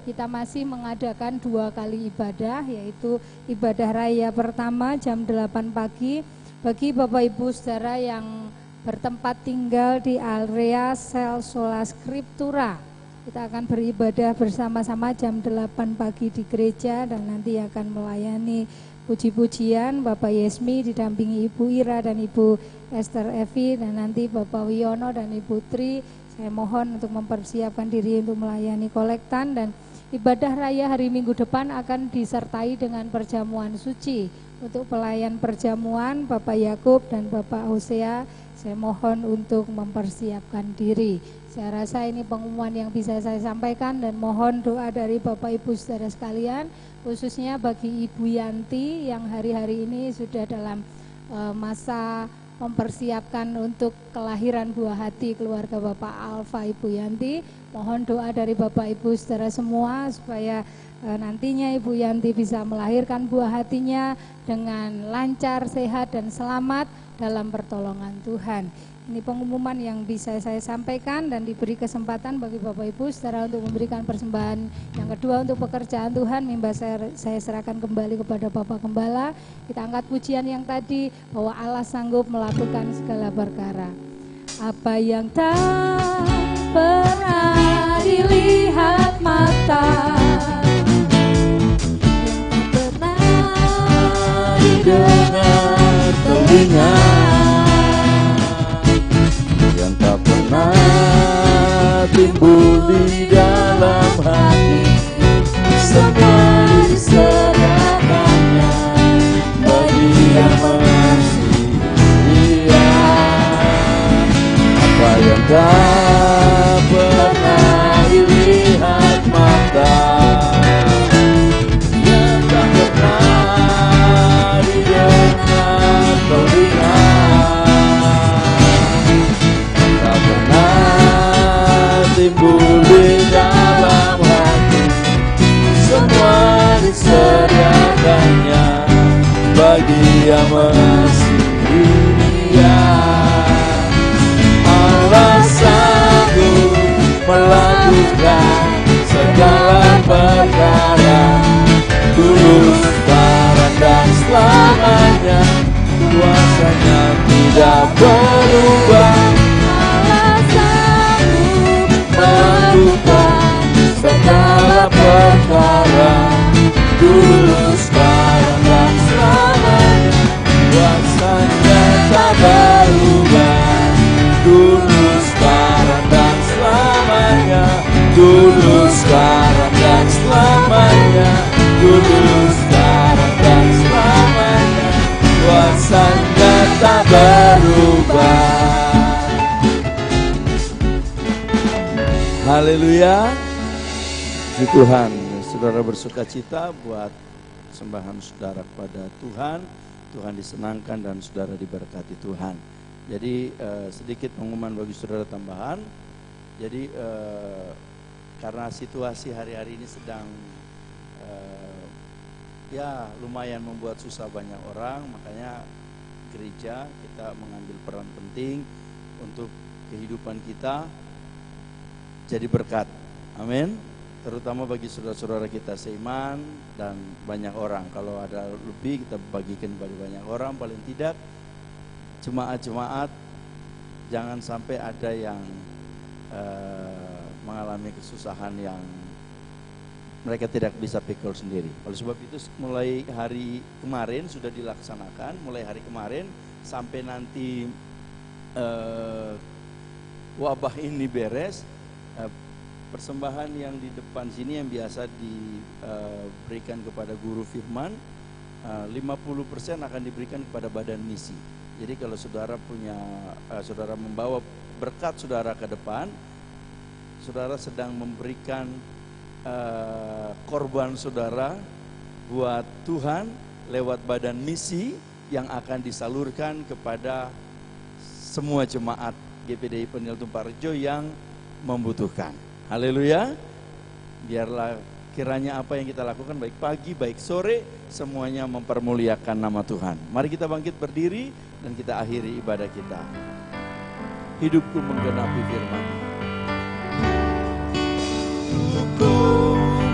kita masih mengadakan 2 kali ibadah, yaitu ibadah raya pertama jam 8 pagi bagi Bapak Ibu saudara yang bertempat tinggal di area sel Sola Scriptura. Kita akan beribadah bersama-sama jam 8 pagi di gereja dan nanti akan melayani puji-pujian Bapak Yesmi didampingi Ibu Ira dan Ibu Esther Evi dan nanti Bapak Wiono dan Ibu Tri. Saya mohon untuk mempersiapkan diri untuk melayani kolektan dan ibadah raya hari Minggu depan akan disertai dengan perjamuan suci. Untuk pelayan perjamuan Bapak Yakub dan Bapak Hosea, saya mohon untuk mempersiapkan diri. Saya rasa ini pengumuman yang bisa saya sampaikan dan mohon doa dari Bapak Ibu saudara sekalian, khususnya bagi Ibu Yanti yang hari-hari ini sudah dalam masa mempersiapkan untuk kelahiran buah hati keluarga Bapak Alfa Ibu Yanti. Mohon doa dari Bapak Ibu saudara semua supaya nantinya Ibu Yanti bisa melahirkan buah hatinya dengan lancar, sehat dan selamat dalam pertolongan Tuhan. Ini pengumuman yang bisa saya sampaikan dan diberi kesempatan bagi Bapak Ibu saudara untuk memberikan persembahan yang kedua untuk pekerjaan Tuhan. Mimbar saya serahkan kembali kepada Bapak Gembala. Kita angkat pujian yang tadi bahwa Allah sanggup melakukan segala perkara. Apa yang tak pernah dilihat mata, yang tak pernah didengar telinga, yang tak pernah timbul di dalam hati, semua diserahkannya bagi yang mengasihi Dia. Apa yang tak pernah dilihat mata, yang tak pernah didengar telinga, timbul di dalam hati, semua diserahkannya bagi yang mengasihi Dia. Allah sanggup melakukan segala perkara, tulus, barang dan selamanya, kuasanya tidak berubah. Melakukan segala perkara, dulu, sekarang dan selamanya, kuasanya tak berubah. Dulu, sekarang dan selamanya, dulu, sekarang dan selamanya, dulu, sekarang dan selamanya, kuasanya tak berubah. Haleluya. Puji Tuhan. Saudara bersuka cita buat sembahan saudara kepada Tuhan. Tuhan disenangkan dan saudara diberkati Tuhan. Jadi sedikit pengumuman bagi saudara tambahan. Jadi karena situasi hari-hari ini sedang ya lumayan membuat susah banyak orang, makanya gereja kita mengambil peran penting untuk kehidupan kita jadi berkat, amin. Terutama bagi saudara-saudara kita seiman dan banyak orang. Kalau ada lebih kita bagikan kepada banyak orang, paling tidak jemaat-jemaat jangan sampai ada yang mengalami kesusahan yang mereka tidak bisa pikul sendiri. Oleh sebab itu mulai hari kemarin sudah dilaksanakan, mulai hari kemarin sampai nanti wabah ini beres, persembahan yang di depan sini yang biasa diberikan kepada guru firman, 50% akan diberikan kepada badan misi. Jadi kalau saudara saudara membawa berkat saudara ke depan, saudara sedang memberikan korban saudara buat Tuhan lewat badan misi yang akan disalurkan kepada semua jemaat GPDI Peniel Tumparejo yang membutuhkan. Haleluya. Biarlah kiranya apa yang kita lakukan baik pagi baik sore semuanya mempermuliakan nama Tuhan. Mari kita bangkit berdiri dan kita akhiri ibadah kita. Hidupku menggenapi firman. Hidupku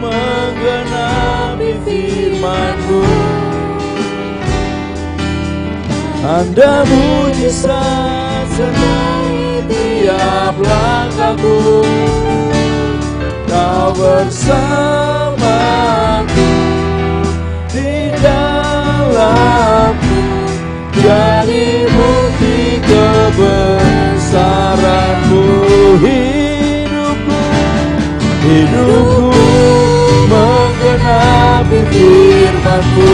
menggenapi firman-Mu. Tanda mujizat sertai tiap langkahku. Kau bersamaku di dalamku, jadi bukti kebesaran-Mu. Hidupku menggenapi firman-Mu.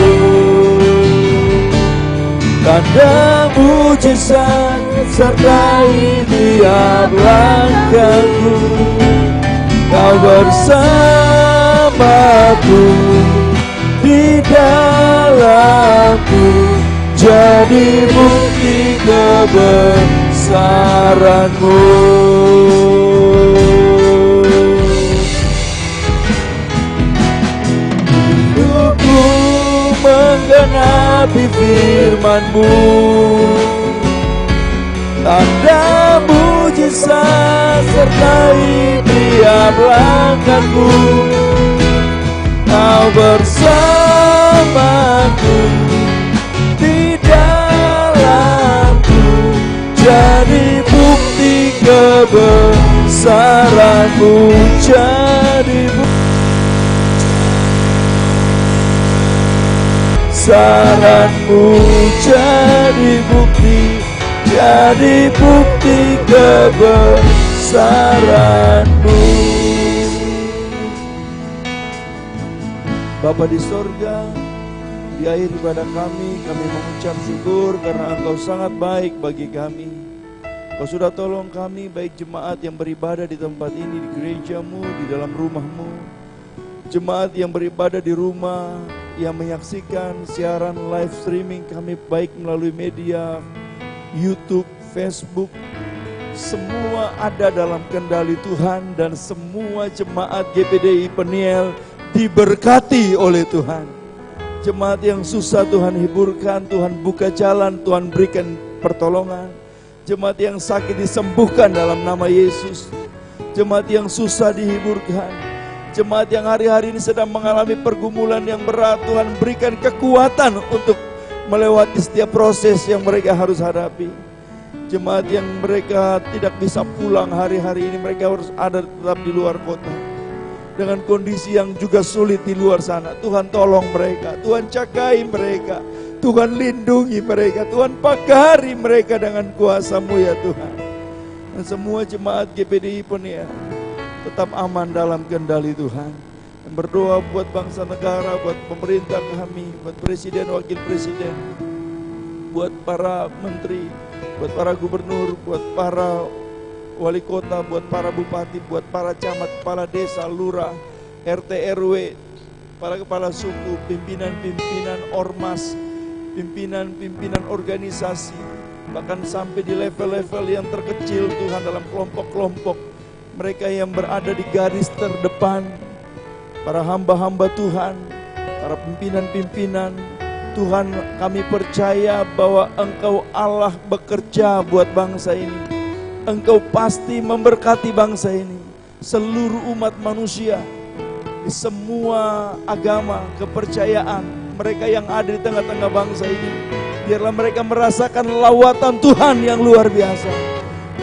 Tanda mujizat sertai tiap langkahku. Kau bersamaku di dalamku, jadi bukti kebesaran-Mu. Hidupku menggenapi firman-Mu. Tanda mujizat sertai tiap langkahku. Kau bersamaku di dalamku, jadi bukti kebesaran-Mu. Jadi kebesaran-Mu, jadi bukti kebesaran-Mu. Bapa di sorga, di akhir ibadah kami mengucap syukur karena Engkau sangat baik bagi kami. Kau sudah tolong kami, baik jemaat yang beribadah di tempat ini, di gereja-Mu, di dalam rumah-Mu, jemaat yang beribadah di rumah, yang menyaksikan siaran live streaming kami baik melalui media YouTube, Facebook, semua ada dalam kendali Tuhan dan semua jemaat GPDI Peniel diberkati oleh Tuhan. Jemaat yang susah Tuhan hiburkan, Tuhan buka jalan, Tuhan berikan pertolongan. Jemaat yang sakit disembuhkan dalam nama Yesus. Jemaat yang susah dihiburkan. Jemaat yang hari-hari ini sedang mengalami pergumulan yang berat, Tuhan berikan kekuatan untuk melewati setiap proses yang mereka harus hadapi. Jemaat yang mereka tidak bisa pulang hari-hari ini, mereka harus ada tetap di luar kota dengan kondisi yang juga sulit di luar sana. Tuhan tolong mereka, Tuhan jagai mereka, Tuhan lindungi mereka, Tuhan pagari mereka dengan kuasa-Mu ya Tuhan. Dan semua jemaat GPDI Peniel tetap aman dalam kendali Tuhan. Berdoa buat bangsa negara, buat pemerintah kami, buat presiden, wakil presiden, buat para menteri, buat para gubernur, buat para wali kota, buat para bupati, buat para camat, kepala desa, lurah, RT RW, para kepala suku, pimpinan-pimpinan ormas, pimpinan-pimpinan organisasi, bahkan sampai di level-level yang terkecil Tuhan, dalam kelompok-kelompok, mereka yang berada di garis terdepan, para hamba-hamba Tuhan, para pimpinan-pimpinan Tuhan, kami percaya bahwa Engkau Allah bekerja buat bangsa ini. Engkau pasti memberkati bangsa ini, seluruh umat manusia, di semua agama, kepercayaan, mereka yang ada di tengah-tengah bangsa ini, Biarlah mereka merasakan lawatan Tuhan yang luar biasa.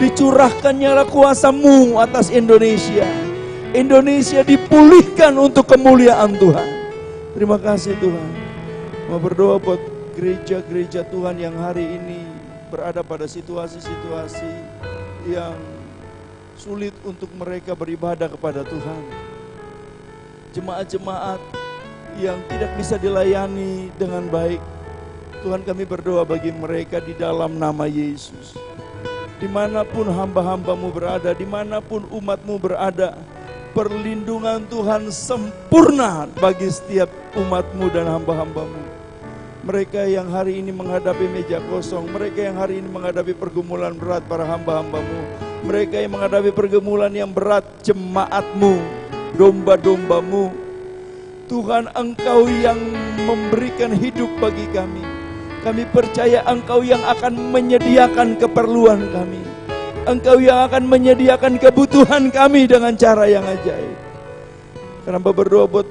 Dicurahkannya kuasa-Mu atas Indonesia. Indonesia dipulihkan untuk kemuliaan Tuhan. Terima kasih Tuhan. Mau berdoa buat gereja-gereja Tuhan yang hari ini berada pada situasi-situasi yang sulit untuk mereka beribadah kepada Tuhan. Jemaat-jemaat yang tidak bisa dilayani dengan baik, Tuhan kami berdoa bagi mereka di dalam nama Yesus. Dimanapun hamba-hamba-Mu berada, dimanapun umat-Mu berada, perlindungan Tuhan sempurna bagi setiap umat-Mu dan hamba-hamba-Mu. Mereka yang hari ini menghadapi meja kosong, mereka yang hari ini menghadapi pergumulan berat para hamba-hamba-Mu, mereka yang menghadapi pergumulan yang berat jemaat-Mu, domba-domba-Mu. Tuhan, Engkau yang memberikan hidup bagi kami. Kami percaya Engkau yang akan menyediakan keperluan kami. Engkau yang akan menyediakan kebutuhan kami dengan cara yang ajaib. Karena berdoa buat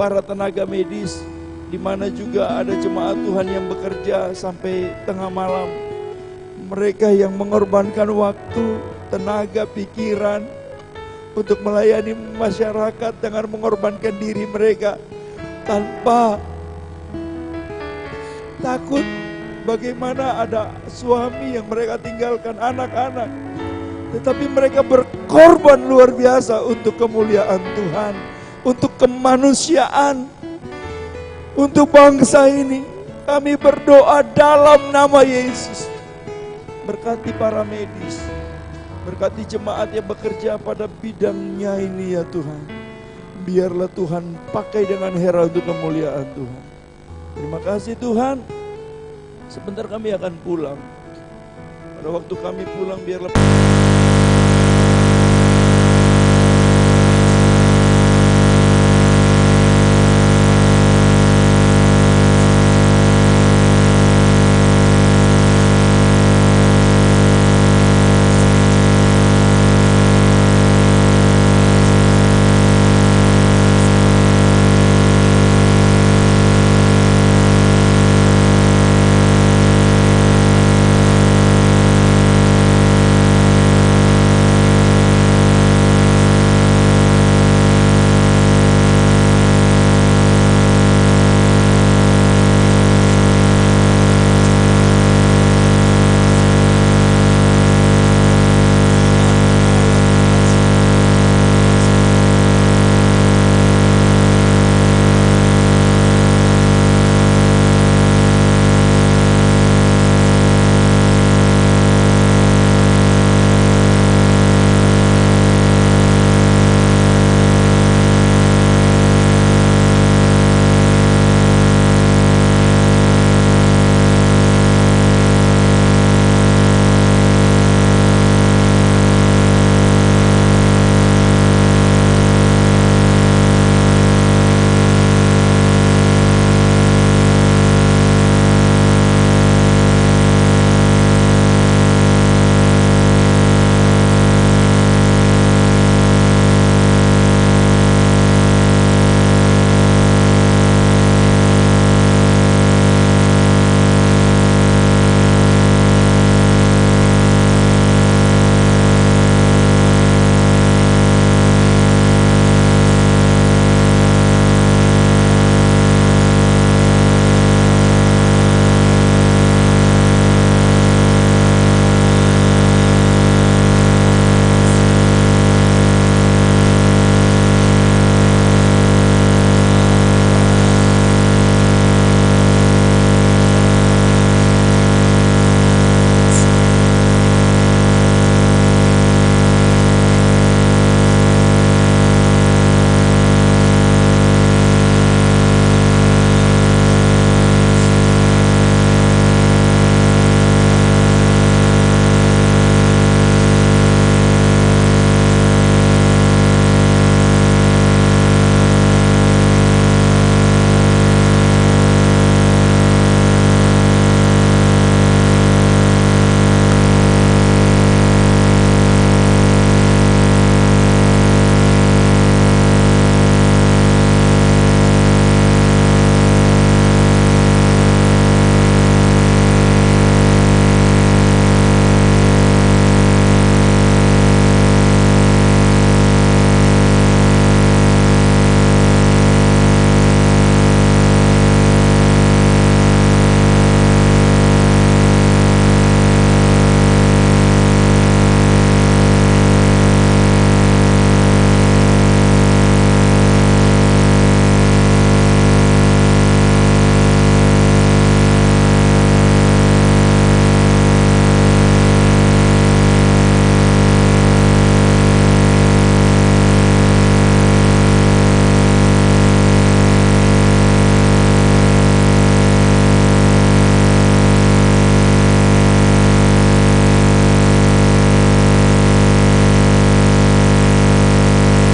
para tenaga medis, di mana juga ada jemaat Tuhan yang bekerja sampai tengah malam. Mereka yang mengorbankan waktu, tenaga, pikiran untuk melayani masyarakat dengan mengorbankan diri mereka tanpa takut. Bagaimana ada suami yang mereka tinggalkan anak-anak, tetapi mereka berkorban luar biasa untuk kemuliaan Tuhan, untuk kemanusiaan, untuk bangsa ini. Kami berdoa dalam nama Yesus. Berkati para medis, berkati jemaat yang bekerja pada bidangnya ini ya Tuhan. Biarlah Tuhan pakai dengan heran untuk kemuliaan Tuhan. Terima kasih Tuhan. Sebentar kami akan pulang. Pada waktu kami pulang biarlah